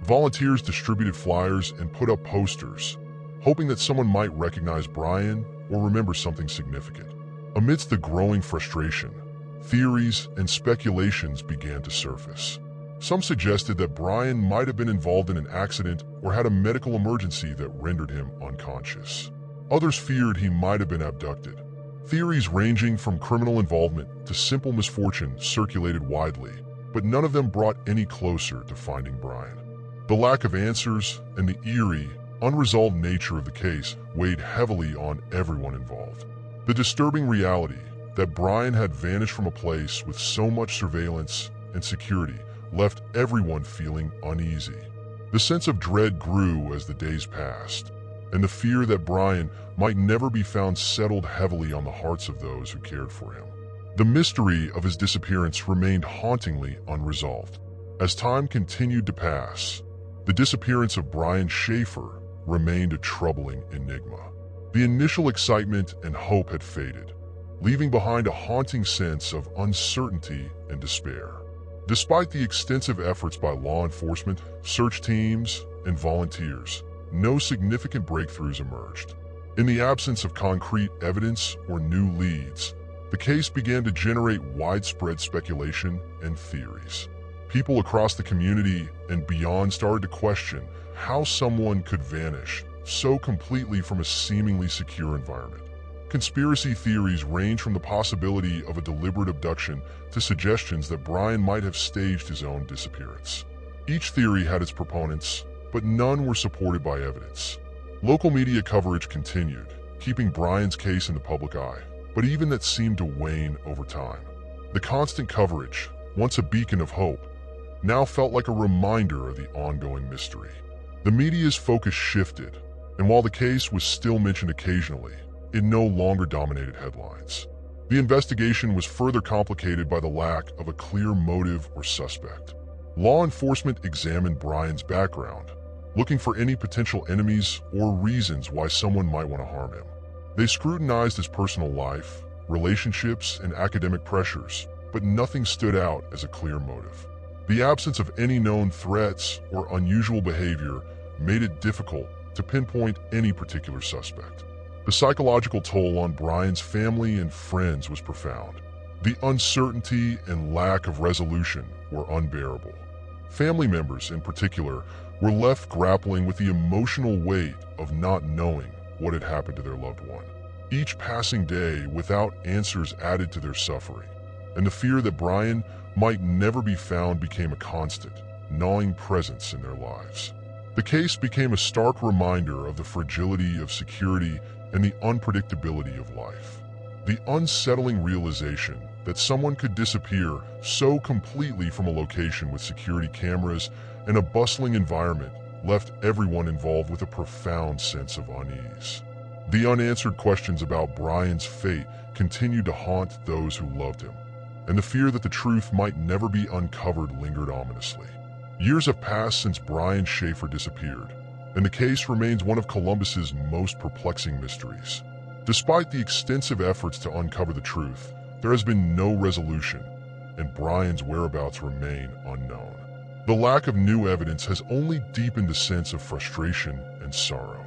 Volunteers distributed flyers and put up posters, hoping that someone might recognize Brian or remember something significant. Amidst the growing frustration, theories and speculations began to surface. Some suggested that Brian might have been involved in an accident or had a medical emergency that rendered him unconscious. Others feared he might have been abducted. Theories ranging from criminal involvement to simple misfortune circulated widely, but none of them brought any closer to finding Brian. The lack of answers and the eerie, unresolved nature of the case weighed heavily on everyone involved. The disturbing reality that Brian had vanished from a place with so much surveillance and security left everyone feeling uneasy. The sense of dread grew as the days passed, and the fear that Brian might never be found settled heavily on the hearts of those who cared for him. The mystery of his disappearance remained hauntingly unresolved. As time continued to pass, the disappearance of Brian Schaefer remained a troubling enigma. The initial excitement and hope had faded, leaving behind a haunting sense of uncertainty and despair. Despite the extensive efforts by law enforcement, search teams, and volunteers, no significant breakthroughs emerged. In the absence of concrete evidence or new leads, the case began to generate widespread speculation and theories. People across the community and beyond started to question how someone could vanish so completely from a seemingly secure environment. Conspiracy theories range from the possibility of a deliberate abduction to suggestions that Brian might have staged his own disappearance. Each theory had its proponents, but none were supported by evidence. Local media coverage continued, keeping Brian's case in the public eye, but even that seemed to wane over time. The constant coverage, once a beacon of hope, now felt like a reminder of the ongoing mystery. The media's focus shifted, and while the case was still mentioned occasionally, it no longer dominated headlines. The investigation was further complicated by the lack of a clear motive or suspect. Law enforcement examined Brian's background, looking for any potential enemies or reasons why someone might want to harm him. They scrutinized his personal life, relationships, and academic pressures, but nothing stood out as a clear motive. The absence of any known threats or unusual behavior made it difficult to pinpoint any particular suspect. The psychological toll on Brian's family and friends was profound. The uncertainty and lack of resolution were unbearable. Family members, in particular, were left grappling with the emotional weight of not knowing what had happened to their loved one. Each passing day without answers added to their suffering, and the fear that Brian might never be found became a constant, gnawing presence in their lives. The case became a stark reminder of the fragility of security and the unpredictability of life. The unsettling realization that someone could disappear so completely from a location with security cameras and a bustling environment left everyone involved with a profound sense of unease. The unanswered questions about Brian's fate continued to haunt those who loved him, and the fear that the truth might never be uncovered lingered ominously. Years have passed since Brian Schaefer disappeared, and the case remains one of Columbus's most perplexing mysteries. Despite the extensive efforts to uncover the truth, there has been no resolution, and Brian's whereabouts remain unknown. The lack of new evidence has only deepened the sense of frustration and sorrow.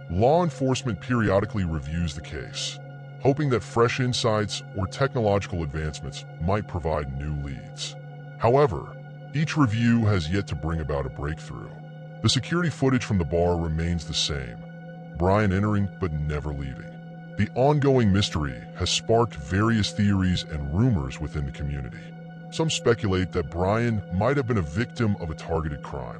Law enforcement periodically reviews the case, hoping that fresh insights or technological advancements might provide new leads. However, each review has yet to bring about a breakthrough. The security footage from the bar remains the same, Brian entering but never leaving. The ongoing mystery has sparked various theories and rumors within the community. Some speculate that Brian might have been a victim of a targeted crime,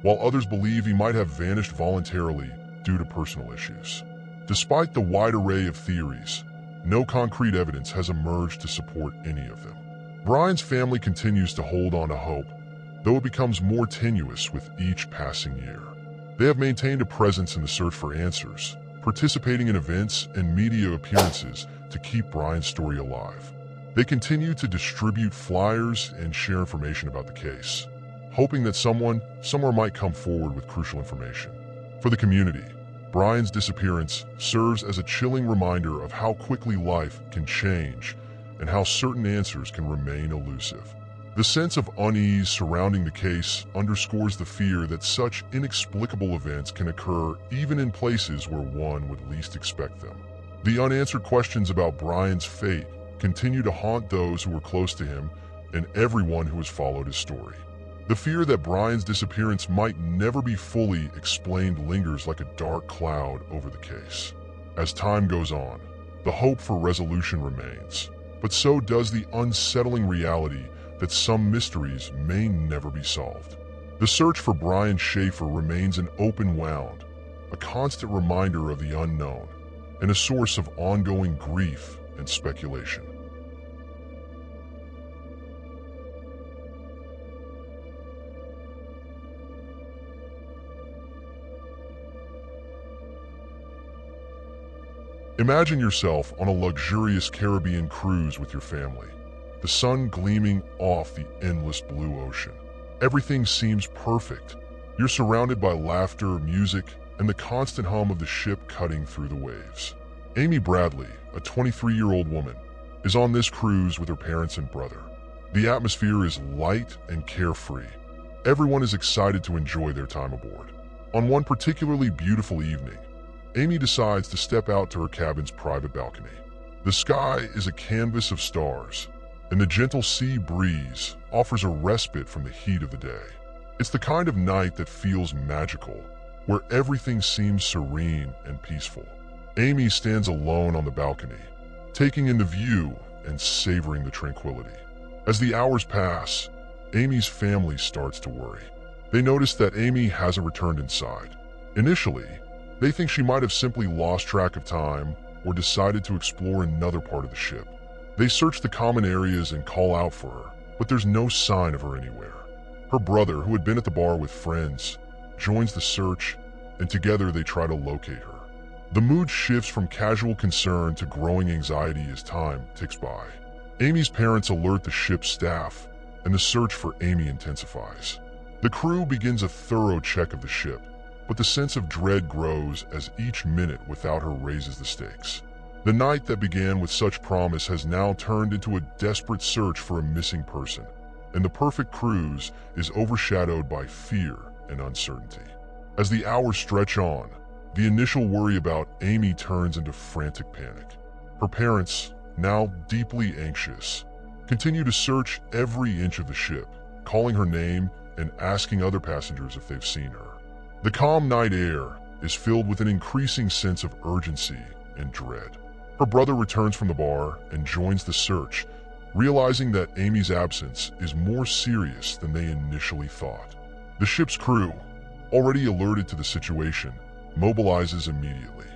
while others believe he might have vanished voluntarily due to personal issues. Despite the wide array of theories, no concrete evidence has emerged to support any of them. Brian's family continues to hold on to hope, though it becomes more tenuous with each passing year. They have maintained a presence in the search for answers, participating in events and media appearances to keep Brian's story alive. They continue to distribute flyers and share information about the case, hoping that someone somewhere might come forward with crucial information. For the community, Brian's disappearance serves as a chilling reminder of how quickly life can change and how certain answers can remain elusive. The sense of unease surrounding the case underscores the fear that such inexplicable events can occur even in places where one would least expect them. The unanswered questions about Brian's fate continue to haunt those who were close to him and everyone who has followed his story. The fear that Brian's disappearance might never be fully explained lingers like a dark cloud over the case. As time goes on, the hope for resolution remains, but so does the unsettling reality that some mysteries may never be solved. The search for Brian Schaefer remains an open wound, a constant reminder of the unknown, and a source of ongoing grief and speculation. Imagine yourself on a luxurious Caribbean cruise with your family, the sun gleaming off the endless blue ocean. Everything seems perfect. You're surrounded by laughter, music, and the constant hum of the ship cutting through the waves. Amy Bradley, a 23-year-old woman, is on this cruise with her parents and brother. The atmosphere is light and carefree. Everyone is excited to enjoy their time aboard. On one particularly beautiful evening, Amy decides to step out to her cabin's private balcony. The sky is a canvas of stars, and the gentle sea breeze offers a respite from the heat of the day. It's the kind of night that feels magical, where everything seems serene and peaceful. Amy stands alone on the balcony, taking in the view and savoring the tranquility. As the hours pass, Amy's family starts to worry. They notice that Amy hasn't returned inside. Initially, they think she might have simply lost track of time or decided to explore another part of the ship. They search the common areas and call out for her, but there's no sign of her anywhere. Her brother, who had been at the bar with friends, joins the search, and together they try to locate her. The mood shifts from casual concern to growing anxiety as time ticks by. Amy's parents alert the ship's staff, and the search for Amy intensifies. The crew begins a thorough check of the ship, but the sense of dread grows as each minute without her raises the stakes. The night that began with such promise has now turned into a desperate search for a missing person, and the perfect cruise is overshadowed by fear and uncertainty. As the hours stretch on, the initial worry about Amy turns into frantic panic. Her parents, now deeply anxious, continue to search every inch of the ship, calling her name and asking other passengers if they've seen her. The calm night air is filled with an increasing sense of urgency and dread. Her brother returns from the bar and joins the search, realizing that Amy's absence is more serious than they initially thought. The ship's crew, already alerted to the situation, mobilizes immediately.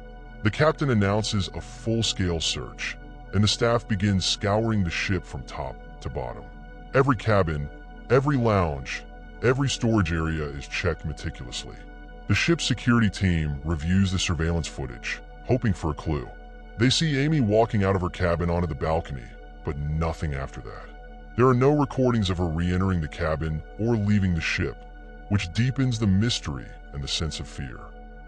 The captain announces a full-scale search, and the staff begins scouring the ship from top to bottom. Every cabin, every lounge, every storage area is checked meticulously. The ship's security team reviews the surveillance footage, hoping for a clue. They see Amy walking out of her cabin onto the balcony, but nothing after that. There are no recordings of her re-entering the cabin or leaving the ship, which deepens the mystery and the sense of fear.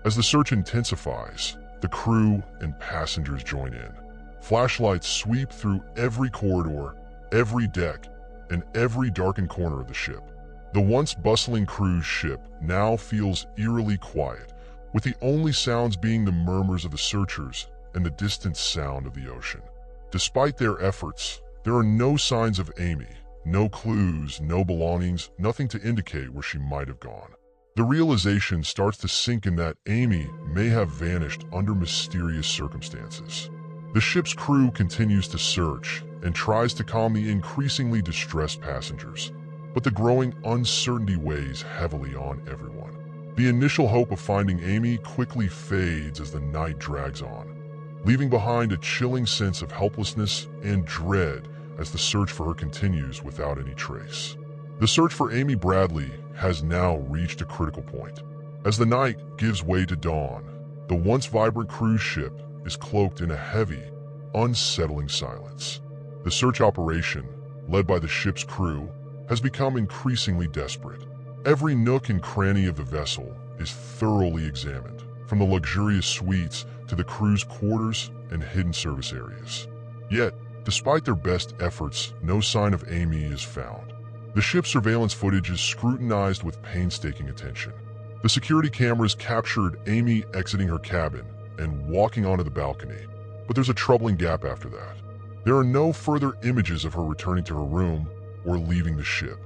As the search intensifies, the crew and passengers join in. Flashlights sweep through every corridor, every deck, and every darkened corner of the ship. The once bustling cruise ship now feels eerily quiet, with the only sounds being the murmurs of the searchers and the distant sound of the ocean. Despite their efforts, there are no signs of Amy, no clues, no belongings, nothing to indicate where she might have gone. The realization starts to sink in that Amy may have vanished under mysterious circumstances. The ship's crew continues to search and tries to calm the increasingly distressed passengers, but the growing uncertainty weighs heavily on everyone. The initial hope of finding Amy quickly fades as the night drags on, leaving behind a chilling sense of helplessness and dread as the search for her continues without any trace. The search for Amy Bradley has now reached a critical point. As the night gives way to dawn, the once vibrant cruise ship is cloaked in a heavy, unsettling silence. The search operation, led by the ship's crew, has become increasingly desperate. Every nook and cranny of the vessel is thoroughly examined, from the luxurious suites to the crew's quarters and hidden service areas. Yet, despite their best efforts, no sign of Amy is found. The ship's surveillance footage is scrutinized with painstaking attention. The security cameras captured Amy exiting her cabin and walking onto the balcony, but there's a troubling gap after that. There are no further images of her returning to her room or leaving the ship.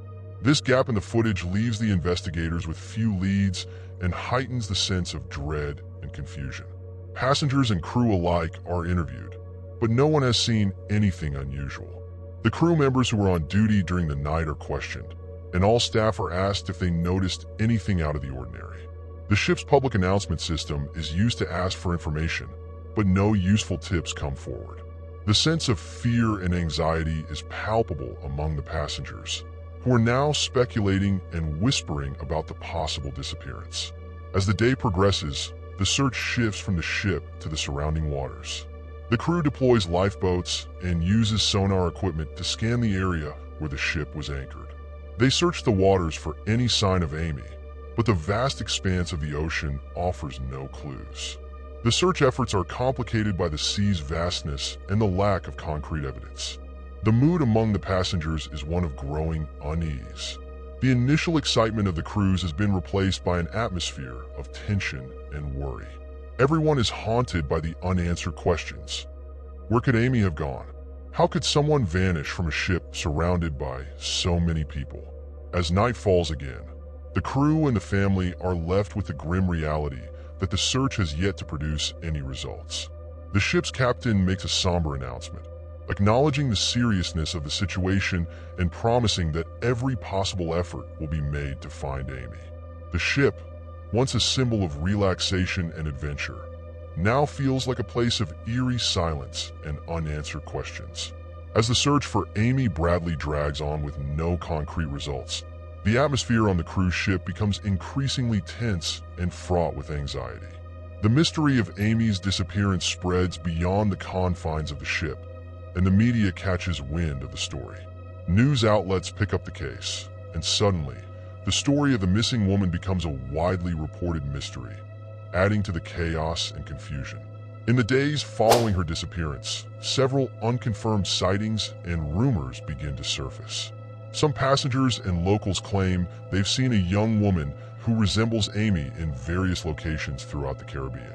This gap in the footage leaves the investigators with few leads and heightens the sense of dread and confusion. Passengers and crew alike are interviewed, but no one has seen anything unusual. The crew members who were on duty during the night are questioned, and all staff are asked if they noticed anything out of the ordinary. The ship's public announcement system is used to ask for information, but no useful tips come forward. The sense of fear and anxiety is palpable among the passengers, who are now speculating and whispering about the possible disappearance. As the day progresses, the search shifts from the ship to the surrounding waters. The crew deploys lifeboats and uses sonar equipment to scan the area where the ship was anchored. They search the waters for any sign of Amy, but the vast expanse of the ocean offers no clues. The search efforts are complicated by the sea's vastness and the lack of concrete evidence. The mood among the passengers is one of growing unease. The initial excitement of the cruise has been replaced by an atmosphere of tension and worry. Everyone is haunted by the unanswered questions. Where could Amy have gone? How could someone vanish from a ship surrounded by so many people? As night falls again, the crew and the family are left with the grim reality that the search has yet to produce any results. The ship's captain makes a somber announcement, acknowledging the seriousness of the situation and promising that every possible effort will be made to find Amy. The ship, once a symbol of relaxation and adventure, now feels like a place of eerie silence and unanswered questions. As the search for Amy Bradley drags on with no concrete results, the atmosphere on the cruise ship becomes increasingly tense and fraught with anxiety. The mystery of Amy's disappearance spreads beyond the confines of the ship, and the media catches wind of the story. News outlets pick up the case, and suddenly, the story of the missing woman becomes a widely reported mystery, adding to the chaos and confusion. In the days following her disappearance, several unconfirmed sightings and rumors begin to surface. Some passengers and locals claim they've seen a young woman who resembles Amy in various locations throughout the Caribbean.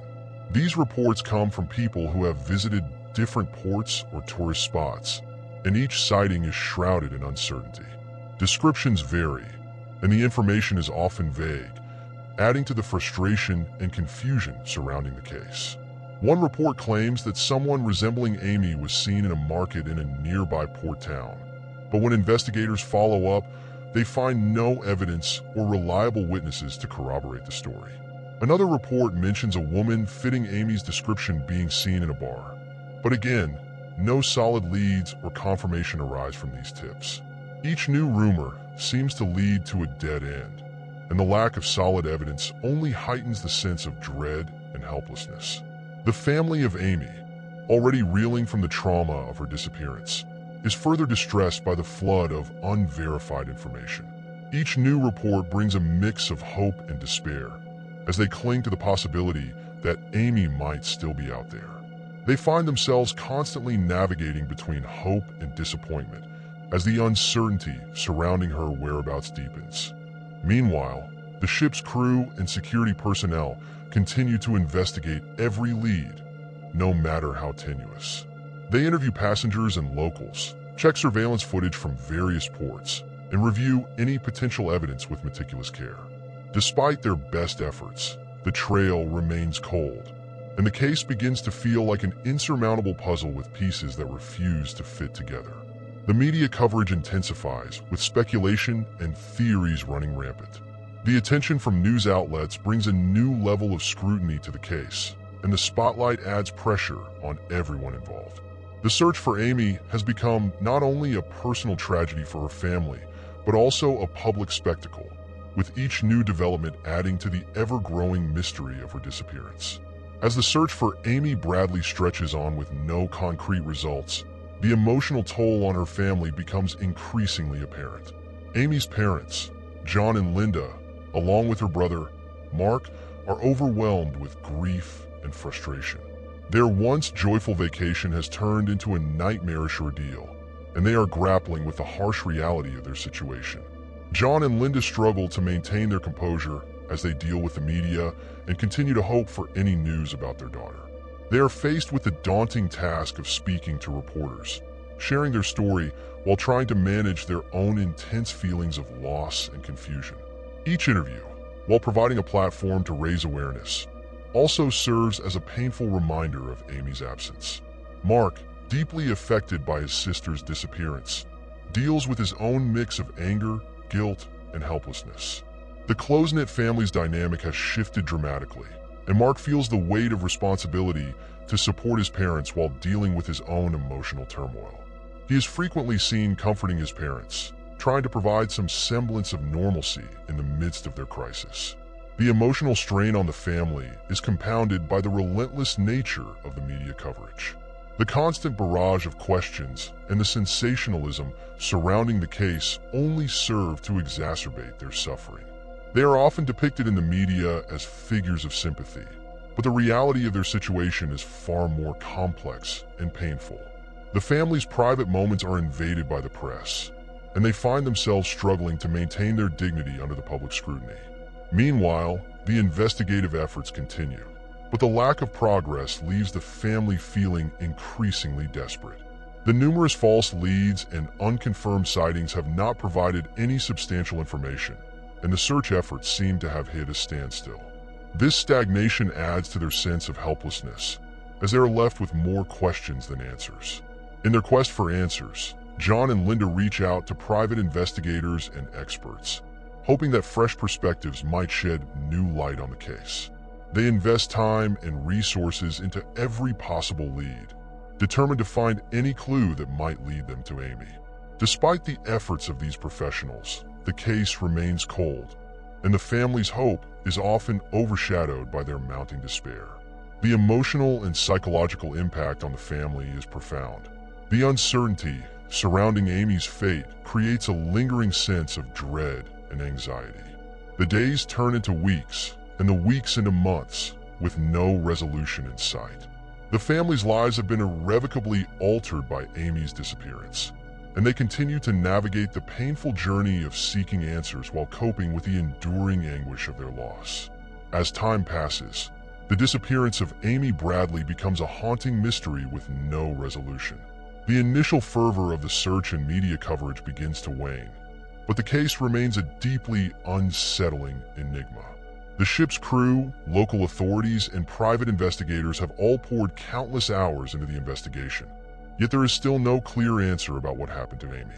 These reports come from people who have visited different ports or tourist spots, and each sighting is shrouded in uncertainty. Descriptions vary, and the information is often vague, adding to the frustration and confusion surrounding the case. One report claims that someone resembling Amy was seen in a market in a nearby port town, but when investigators follow up, they find no evidence or reliable witnesses to corroborate the story. Another report mentions a woman fitting Amy's description being seen in a bar, but again, no solid leads or confirmation arise from these tips. Each new rumor seems to lead to a dead end, and the lack of solid evidence only heightens the sense of dread and helplessness. The family of Amy, already reeling from the trauma of her disappearance, is further distressed by the flood of unverified information. Each new report brings a mix of hope and despair, as they cling to the possibility that Amy might still be out there. They find themselves constantly navigating between hope and disappointment as the uncertainty surrounding her whereabouts deepens. Meanwhile, the ship's crew and security personnel continue to investigate every lead, no matter how tenuous. They interview passengers and locals, check surveillance footage from various ports, and review any potential evidence with meticulous care. Despite their best efforts, the trail remains cold, and the case begins to feel like an insurmountable puzzle with pieces that refuse to fit together. The media coverage intensifies, with speculation and theories running rampant. The attention from news outlets brings a new level of scrutiny to the case, and the spotlight adds pressure on everyone involved. The search for Amy has become not only a personal tragedy for her family, but also a public spectacle, with each new development adding to the ever-growing mystery of her disappearance. As the search for Amy Bradley stretches on with no concrete results, the emotional toll on her family becomes increasingly apparent. Amy's parents, John and Linda, along with her brother, Mark, are overwhelmed with grief and frustration. Their once joyful vacation has turned into a nightmarish ordeal, and they are grappling with the harsh reality of their situation. John and Linda struggle to maintain their composure as they deal with the media and continue to hope for any news about their daughter. They are faced with the daunting task of speaking to reporters, sharing their story while trying to manage their own intense feelings of loss and confusion. Each interview, while providing a platform to raise awareness, also serves as a painful reminder of Amy's absence. Mark, deeply affected by his sister's disappearance, deals with his own mix of anger, guilt, and helplessness. The close-knit family's dynamic has shifted dramatically, and Mark feels the weight of responsibility to support his parents while dealing with his own emotional turmoil. He is frequently seen comforting his parents, trying to provide some semblance of normalcy in the midst of their crisis. The emotional strain on the family is compounded by the relentless nature of the media coverage. The constant barrage of questions and the sensationalism surrounding the case only serve to exacerbate their suffering. They are often depicted in the media as figures of sympathy, but the reality of their situation is far more complex and painful. The family's private moments are invaded by the press, and they find themselves struggling to maintain their dignity under the public scrutiny. Meanwhile, the investigative efforts continue, but the lack of progress leaves the family feeling increasingly desperate. The numerous false leads and unconfirmed sightings have not provided any substantial information, and the search efforts seem to have hit a standstill. This stagnation adds to their sense of helplessness, as they are left with more questions than answers. In their quest for answers, John and Linda reach out to private investigators and experts, hoping that fresh perspectives might shed new light on the case. They invest time and resources into every possible lead, determined to find any clue that might lead them to Amy. Despite the efforts of these professionals, the case remains cold, and the family's hope is often overshadowed by their mounting despair. The emotional and psychological impact on the family is profound. The uncertainty surrounding Amy's fate creates a lingering sense of dread and anxiety. The days turn into weeks, and the weeks into months, with no resolution in sight. The family's lives have been irrevocably altered by Amy's disappearance, and they continue to navigate the painful journey of seeking answers while coping with the enduring anguish of their loss. As time passes, the disappearance of Amy Bradley becomes a haunting mystery with no resolution. The initial fervor of the search and media coverage begins to wane, but the case remains a deeply unsettling enigma. The ship's crew, local authorities, and private investigators have all poured countless hours into the investigation, yet there is still no clear answer about what happened to Amy.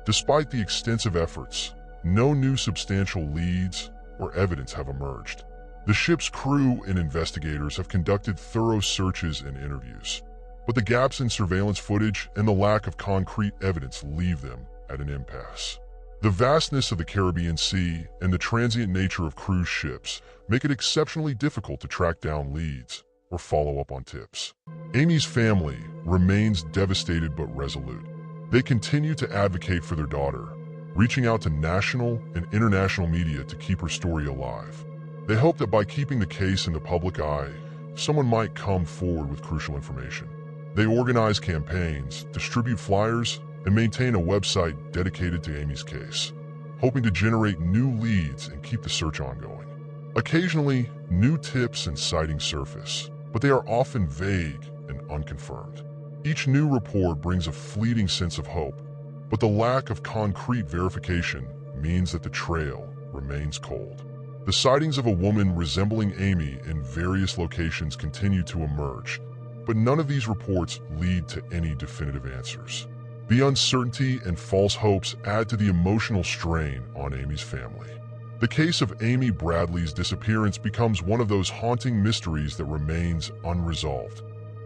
Despite the extensive efforts, no new substantial leads or evidence have emerged. The ship's crew and investigators have conducted thorough searches and interviews, But the gaps in surveillance footage and the lack of concrete evidence leave them at an impasse. The vastness of the Caribbean Sea and the transient nature of cruise ships make it exceptionally difficult to track down leads or follow up on tips. Amy's family remains devastated but resolute. They continue to advocate for their daughter, reaching out to national and international media to keep her story alive. They hope that by keeping the case in the public eye, someone might come forward with crucial information. They organize campaigns, distribute flyers, and maintain a website dedicated to Amy's case, hoping to generate new leads and keep the search ongoing. Occasionally, new tips and sightings surface, but they are often vague and unconfirmed. Each new report brings a fleeting sense of hope, but the lack of concrete verification means that the trail remains cold. The sightings of a woman resembling Amy in various locations continue to emerge, but none of these reports lead to any definitive answers. The uncertainty and false hopes add to the emotional strain on Amy's family. The case of Amy Bradley's disappearance becomes one of those haunting mysteries that remains unresolved,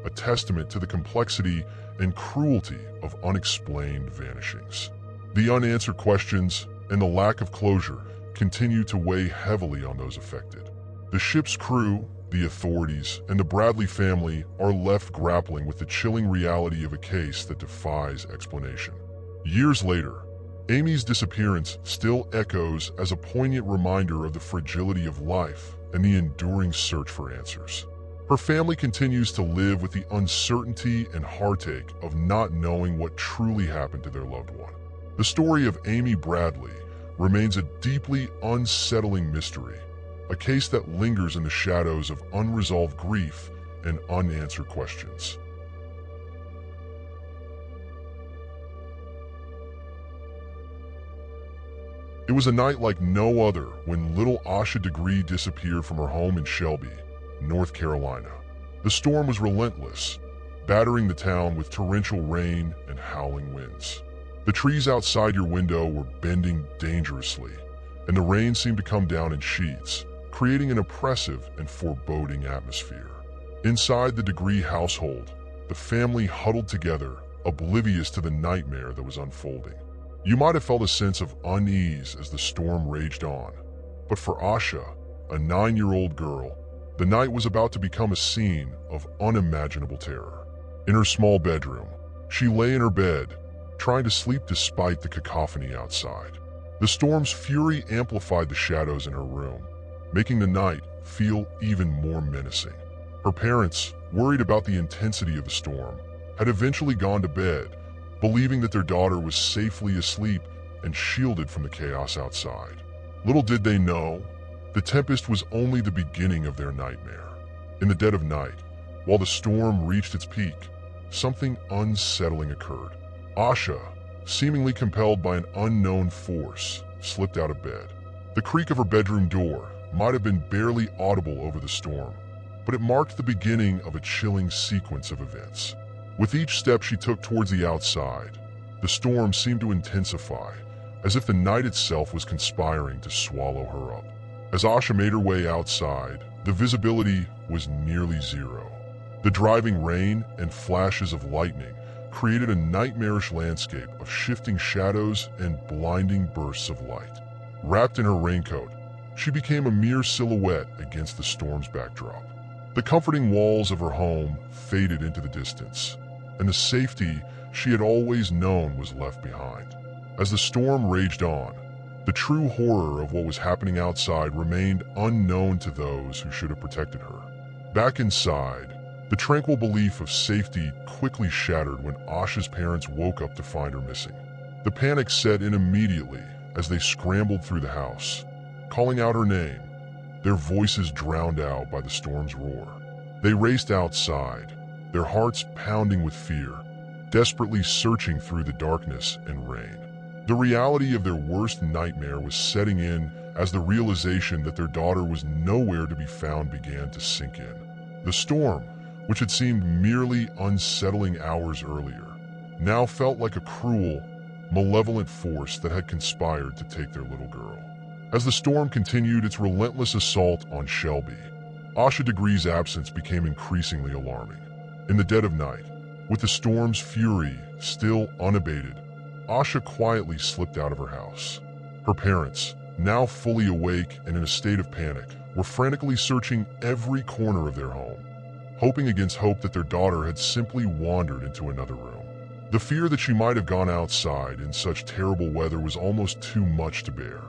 a testament to the complexity and cruelty of unexplained vanishings. The unanswered questions and the lack of closure continue to weigh heavily on those affected. The ship's crew, the authorities, and the Bradley family are left grappling with the chilling reality of a case that defies explanation. Years later, Amy's disappearance still echoes as a poignant reminder of the fragility of life and the enduring search for answers. Her family continues to live with the uncertainty and heartache of not knowing what truly happened to their loved one. The story of Amy Bradley remains a deeply unsettling mystery, a case that lingers in the shadows of unresolved grief and unanswered questions. It was a night like no other when little Asha Degree disappeared from her home in Shelby, North Carolina. The storm was relentless, battering the town with torrential rain and howling winds. The trees outside your window were bending dangerously, and the rain seemed to come down in sheets, creating an oppressive and foreboding atmosphere. Inside the Degree household, the family huddled together, oblivious to the nightmare that was unfolding. You might have felt a sense of unease as the storm raged on, but for Asha, a 9-year-old girl, the night was about to become a scene of unimaginable terror. In her small bedroom, she lay in her bed, trying to sleep despite the cacophony outside. The storm's fury amplified the shadows in her room, making the night feel even more menacing. Her parents, worried about the intensity of the storm, had eventually gone to bed, believing that their daughter was safely asleep and shielded from the chaos outside. Little did they know, the tempest was only the beginning of their nightmare. In the dead of night, while the storm reached its peak, something unsettling occurred. Asha, seemingly compelled by an unknown force, slipped out of bed. The creak of her bedroom door might have been barely audible over the storm, but it marked the beginning of a chilling sequence of events. With each step she took towards the outside, the storm seemed to intensify, as if the night itself was conspiring to swallow her up. As Asha made her way outside, the visibility was nearly zero. The driving rain and flashes of lightning created a nightmarish landscape of shifting shadows and blinding bursts of light. Wrapped in her raincoat, she became a mere silhouette against the storm's backdrop. The comforting walls of her home faded into the distance, and the safety she had always known was left behind. As the storm raged on, the true horror of what was happening outside remained unknown to those who should have protected her. Back inside, the tranquil belief of safety quickly shattered when Asha's parents woke up to find her missing. The panic set in immediately as they scrambled through the house, calling out her name, their voices drowned out by the storm's roar. They raced outside, their hearts pounding with fear, desperately searching through the darkness and rain. The reality of their worst nightmare was setting in as the realization that their daughter was nowhere to be found began to sink in. The storm, which had seemed merely unsettling hours earlier, now felt like a cruel, malevolent force that had conspired to take their little girl. As the storm continued its relentless assault on Shelby, Asha Degree's absence became increasingly alarming. In the dead of night, With the storm's fury still unabated, Asha quietly slipped out of her house. Her parents, now fully awake and in a state of panic, were frantically searching every corner of their home, hoping against hope that their daughter had simply wandered into another room. The fear that she might have gone outside in such terrible weather was almost too much to bear.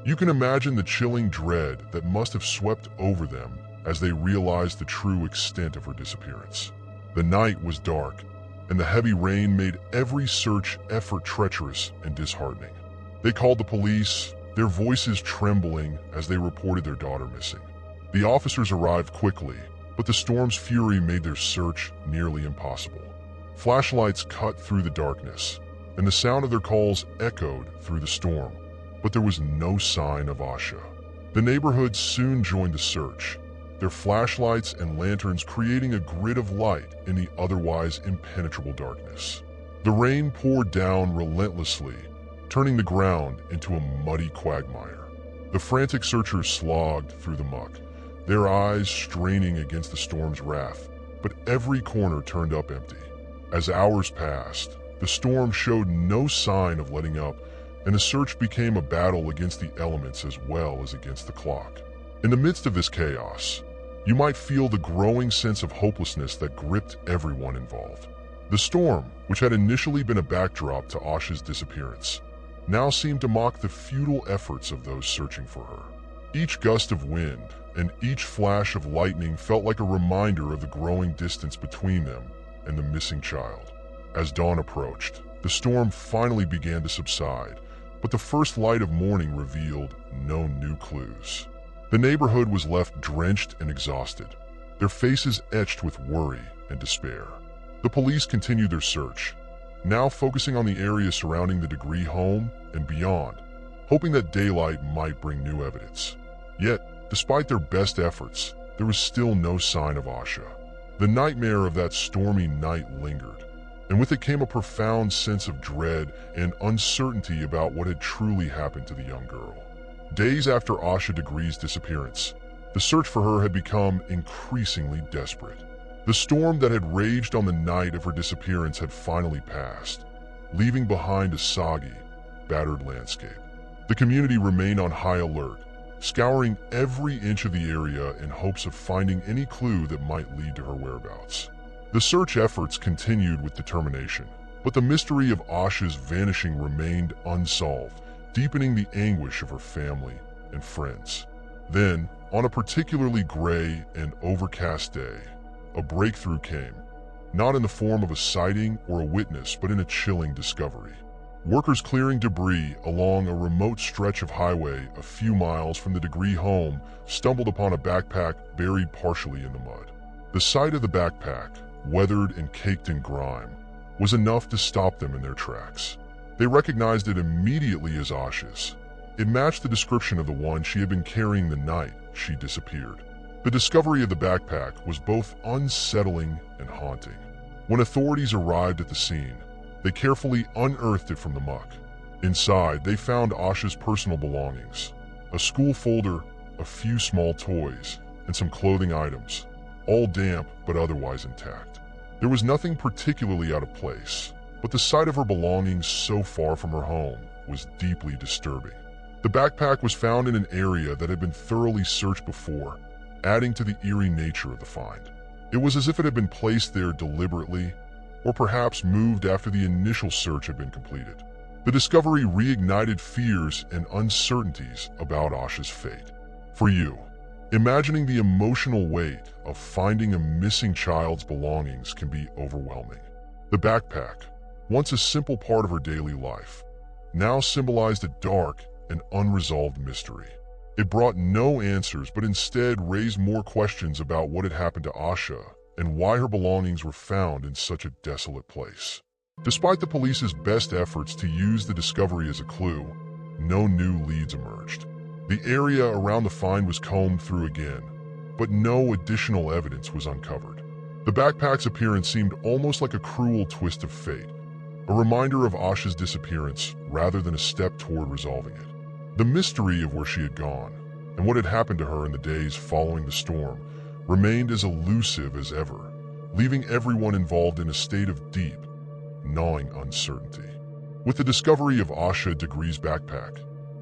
You can imagine the chilling dread that must have swept over them as they realized the true extent of her disappearance. The night was dark, and the heavy rain made every search effort treacherous and disheartening. They called the police, their voices trembling as they reported their daughter missing. The officers arrived quickly, but the storm's fury made their search nearly impossible. Flashlights cut through the darkness, and the sound of their calls echoed through the storm, but there was no sign of Asha. The neighborhood soon joined the search, their flashlights and lanterns creating a grid of light in the otherwise impenetrable darkness. The rain poured down relentlessly, turning the ground into a muddy quagmire. The frantic searchers slogged through the muck, their eyes straining against the storm's wrath, but every corner turned up empty. As hours passed, the storm showed no sign of letting up, and the search became a battle against the elements as well as against the clock. In the midst of this chaos, you might feel the growing sense of hopelessness that gripped everyone involved. The storm, which had initially been a backdrop to Asha's disappearance, now seemed to mock the futile efforts of those searching for her. Each gust of wind and each flash of lightning felt like a reminder of the growing distance between them and the missing child. As dawn approached, the storm finally began to subside, but the first light of morning revealed no new clues. The neighborhood was left drenched and exhausted, their faces etched with worry and despair. The police continued their search, now focusing on the area surrounding the Degree home and beyond, hoping that daylight might bring new evidence. Yet, despite their best efforts, there was still no sign of Asha. The nightmare of that stormy night lingered, and with it came a profound sense of dread and uncertainty about what had truly happened to the young girl. Days after Asha Degree's disappearance, the search for her had become increasingly desperate. The storm that had raged on the night of her disappearance had finally passed, leaving behind a soggy, battered landscape. The community remained on high alert, scouring every inch of the area in hopes of finding any clue that might lead to her whereabouts. The search efforts continued with determination, but the mystery of Asha's vanishing remained unsolved, deepening the anguish of her family and friends. Then, on a particularly gray and overcast day, a breakthrough came, not in the form of a sighting or a witness, but in a chilling discovery. Workers clearing debris along a remote stretch of highway a few miles from the Degree home stumbled upon a backpack buried partially in the mud. The sight of the backpack, weathered and caked in grime, was enough to stop them in their tracks. They recognized it immediately as Asha's. It matched the description of the one she had been carrying the night she disappeared. The discovery of the backpack was both unsettling and haunting. When authorities arrived at the scene, they carefully unearthed it from the muck. Inside, they found Asha's personal belongings, a school folder, a few small toys, and some clothing items, all damp but otherwise intact. There was nothing particularly out of place, but the sight of her belongings so far from her home was deeply disturbing. The backpack was found in an area that had been thoroughly searched before, adding to the eerie nature of the find. It was as if it had been placed there deliberately, or perhaps moved after the initial search had been completed. The discovery reignited fears and uncertainties about Asha's fate. For you, imagining the emotional weight of finding a missing child's belongings can be overwhelming. The backpack, once a simple part of her daily life, now symbolized a dark and unresolved mystery. It brought no answers, but instead raised more questions about what had happened to Asha and why her belongings were found in such a desolate place. Despite the police's best efforts to use the discovery as a clue, no new leads emerged. The area around the find was combed through again, but no additional evidence was uncovered. The backpack's appearance seemed almost like a cruel twist of fate, a reminder of Asha's disappearance rather than a step toward resolving it. The mystery of where she had gone and what had happened to her in the days following the storm remained as elusive as ever, leaving everyone involved in a state of deep, gnawing uncertainty. With the discovery of Asha Degree's backpack,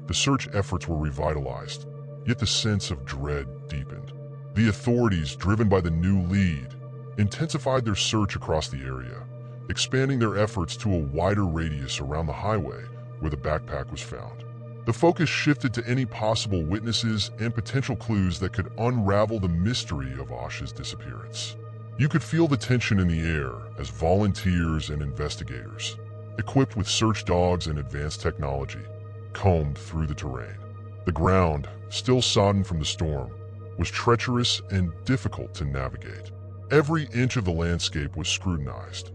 the search efforts were revitalized, yet the sense of dread deepened. The authorities, driven by the new lead, intensified their search across the area, expanding their efforts to a wider radius around the highway where the backpack was found. The focus shifted to any possible witnesses and potential clues that could unravel the mystery of Asha's disappearance. You could feel the tension in the air as volunteers and investigators, equipped with search dogs and advanced technology, combed through the terrain. The ground, still sodden from the storm, was treacherous and difficult to navigate. Every inch of the landscape was scrutinized.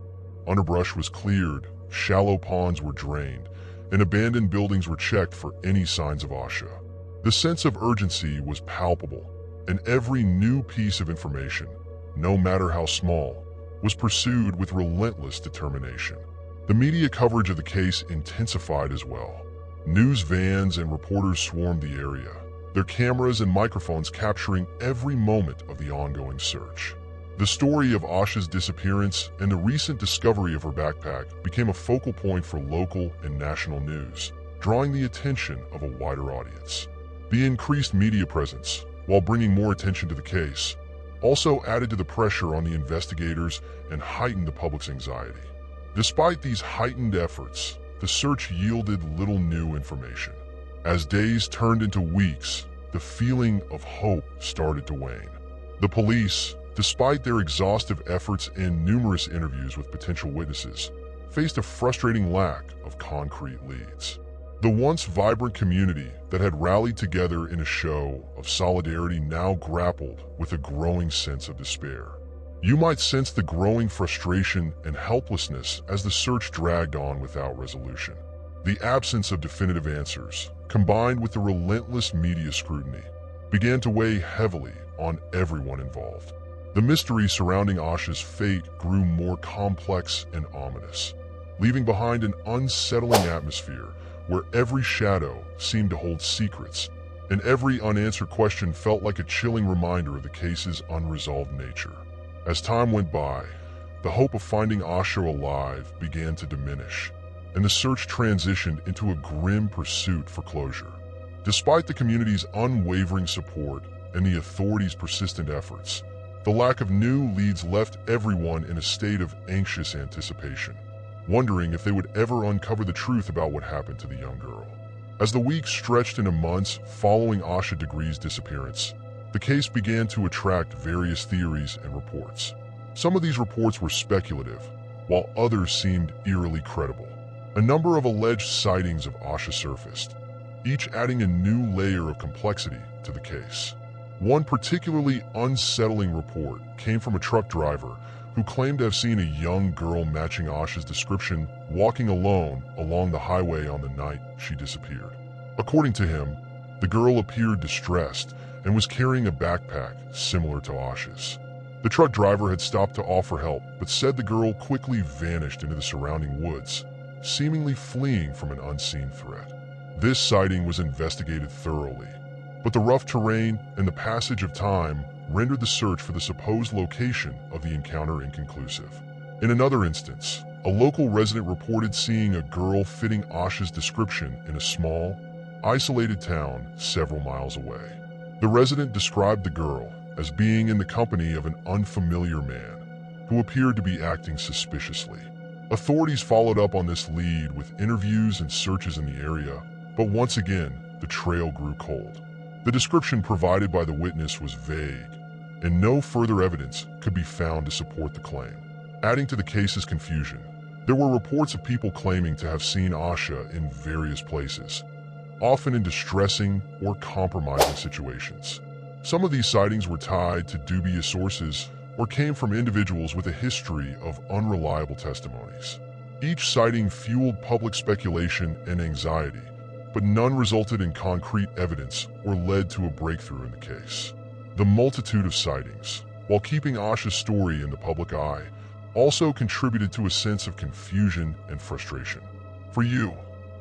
Underbrush was cleared, shallow ponds were drained, and abandoned buildings were checked for any signs of Asha. The sense of urgency was palpable, and every new piece of information, no matter how small, was pursued with relentless determination. The media coverage of the case intensified as well. News vans and reporters swarmed the area, their cameras and microphones capturing every moment of the ongoing search. The story of Asha's disappearance and the recent discovery of her backpack became a focal point for local and national news, drawing the attention of a wider audience. The increased media presence, while bringing more attention to the case, also added to the pressure on the investigators and heightened the public's anxiety. Despite these heightened efforts, the search yielded little new information. As days turned into weeks, the feeling of hope started to wane. The police, despite their exhaustive efforts and numerous interviews with potential witnesses, faced a frustrating lack of concrete leads. The once vibrant community that had rallied together in a show of solidarity now grappled with a growing sense of despair. You might sense the growing frustration and helplessness as the search dragged on without resolution. The absence of definitive answers, combined with the relentless media scrutiny, began to weigh heavily on everyone involved. The mystery surrounding Asha's fate grew more complex and ominous, leaving behind an unsettling atmosphere where every shadow seemed to hold secrets, and every unanswered question felt like a chilling reminder of the case's unresolved nature. As time went by, the hope of finding Asha alive began to diminish, and the search transitioned into a grim pursuit for closure. Despite the community's unwavering support and the authorities' persistent efforts, the lack of new leads left everyone in a state of anxious anticipation, wondering if they would ever uncover the truth about what happened to the young girl. As the weeks stretched into months following Asha Degree's disappearance, the case began to attract various theories and reports. Some of these reports were speculative, while others seemed eerily credible. A number of alleged sightings of Asha surfaced, each adding a new layer of complexity to the case. One particularly unsettling report came from a truck driver who claimed to have seen a young girl matching Asha's description walking alone along the highway on the night she disappeared. According to him, the girl appeared distressed and was carrying a backpack similar to Asha's. The truck driver had stopped to offer help, but said the girl quickly vanished into the surrounding woods, seemingly fleeing from an unseen threat. This sighting was investigated thoroughly, but the rough terrain and the passage of time rendered the search for the supposed location of the encounter inconclusive. In another instance, a local resident reported seeing a girl fitting Asha's description in a small, isolated town several miles away. The resident described the girl as being in the company of an unfamiliar man who appeared to be acting suspiciously. Authorities followed up on this lead with interviews and searches in the area, but once again, the trail grew cold. The description provided by the witness was vague, and no further evidence could be found to support the claim. Adding to the case's confusion, there were reports of people claiming to have seen Asha in various places, often in distressing or compromising situations. Some of these sightings were tied to dubious sources or came from individuals with a history of unreliable testimonies. Each sighting fueled public speculation and anxiety, but none resulted in concrete evidence or led to a breakthrough in the case. The multitude of sightings, while keeping Asha's story in the public eye, also contributed to a sense of confusion and frustration. For you,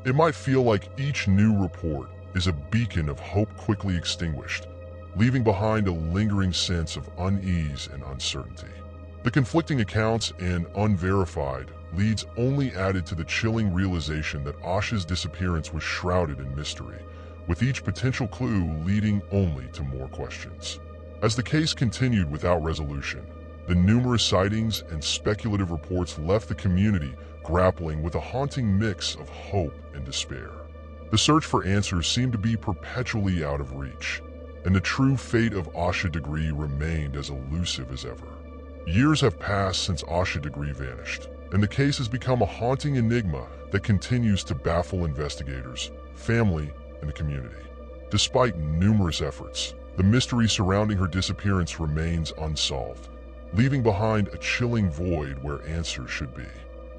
it might feel like each new report is a beacon of hope quickly extinguished, leaving behind a lingering sense of unease and uncertainty. The conflicting accounts and unverified leads only added to the chilling realization that Asha's disappearance was shrouded in mystery, with each potential clue leading only to more questions. As the case continued without resolution, the numerous sightings and speculative reports left the community grappling with a haunting mix of hope and despair. The search for answers seemed to be perpetually out of reach, and the true fate of Asha Degree remained as elusive as ever. Years have passed since Asha Degree vanished, and the case has become a haunting enigma that continues to baffle investigators, family, and the community. Despite numerous efforts, the mystery surrounding her disappearance remains unsolved, leaving behind a chilling void where answers should be.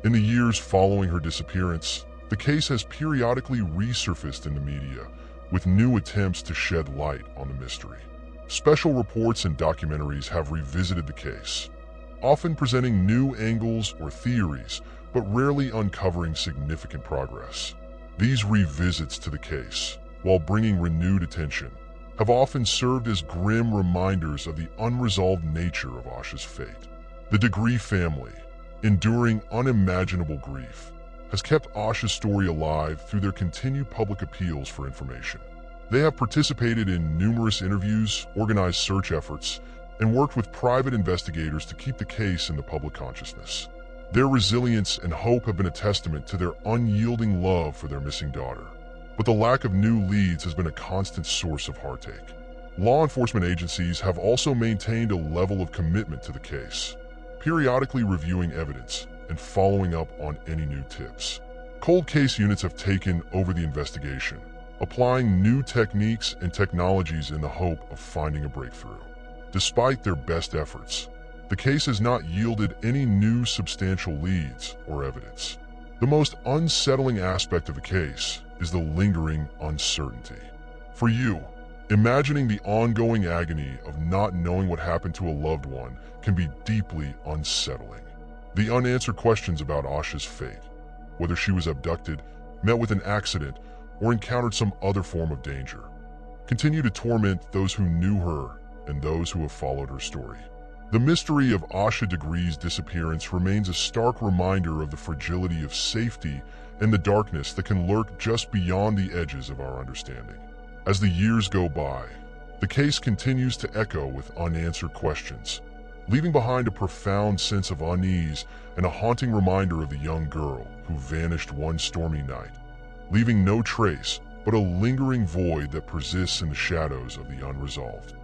In the years following her disappearance, the case has periodically resurfaced in the media, with new attempts to shed light on the mystery. Special reports and documentaries have revisited the case, often presenting new angles or theories, but rarely uncovering significant progress. These revisits to the case, while bringing renewed attention, have often served as grim reminders of the unresolved nature of Asha's fate. The Degree family, enduring unimaginable grief, has kept Asha's story alive through their continued public appeals for information. They have participated in numerous interviews, organized search efforts, and worked with private investigators to keep the case in the public consciousness. Their resilience and hope have been a testament to their unyielding love for their missing daughter. But the lack of new leads has been a constant source of heartache. Law enforcement agencies have also maintained a level of commitment to the case, periodically reviewing evidence and following up on any new tips. Cold case units have taken over the investigation, applying new techniques and technologies in the hope of finding a breakthrough. Despite their best efforts, the case has not yielded any new substantial leads or evidence. The most unsettling aspect of the case is the lingering uncertainty. For you, imagining the ongoing agony of not knowing what happened to a loved one can be deeply unsettling. The unanswered questions about Asha's fate, whether she was abducted, met with an accident, or encountered some other form of danger, continue to torment those who knew her and those who have followed her story. The mystery of Asha Degree's disappearance remains a stark reminder of the fragility of safety and the darkness that can lurk just beyond the edges of our understanding. As the years go by, the case continues to echo with unanswered questions, leaving behind a profound sense of unease and a haunting reminder of the young girl who vanished one stormy night, leaving no trace but a lingering void that persists in the shadows of the unresolved.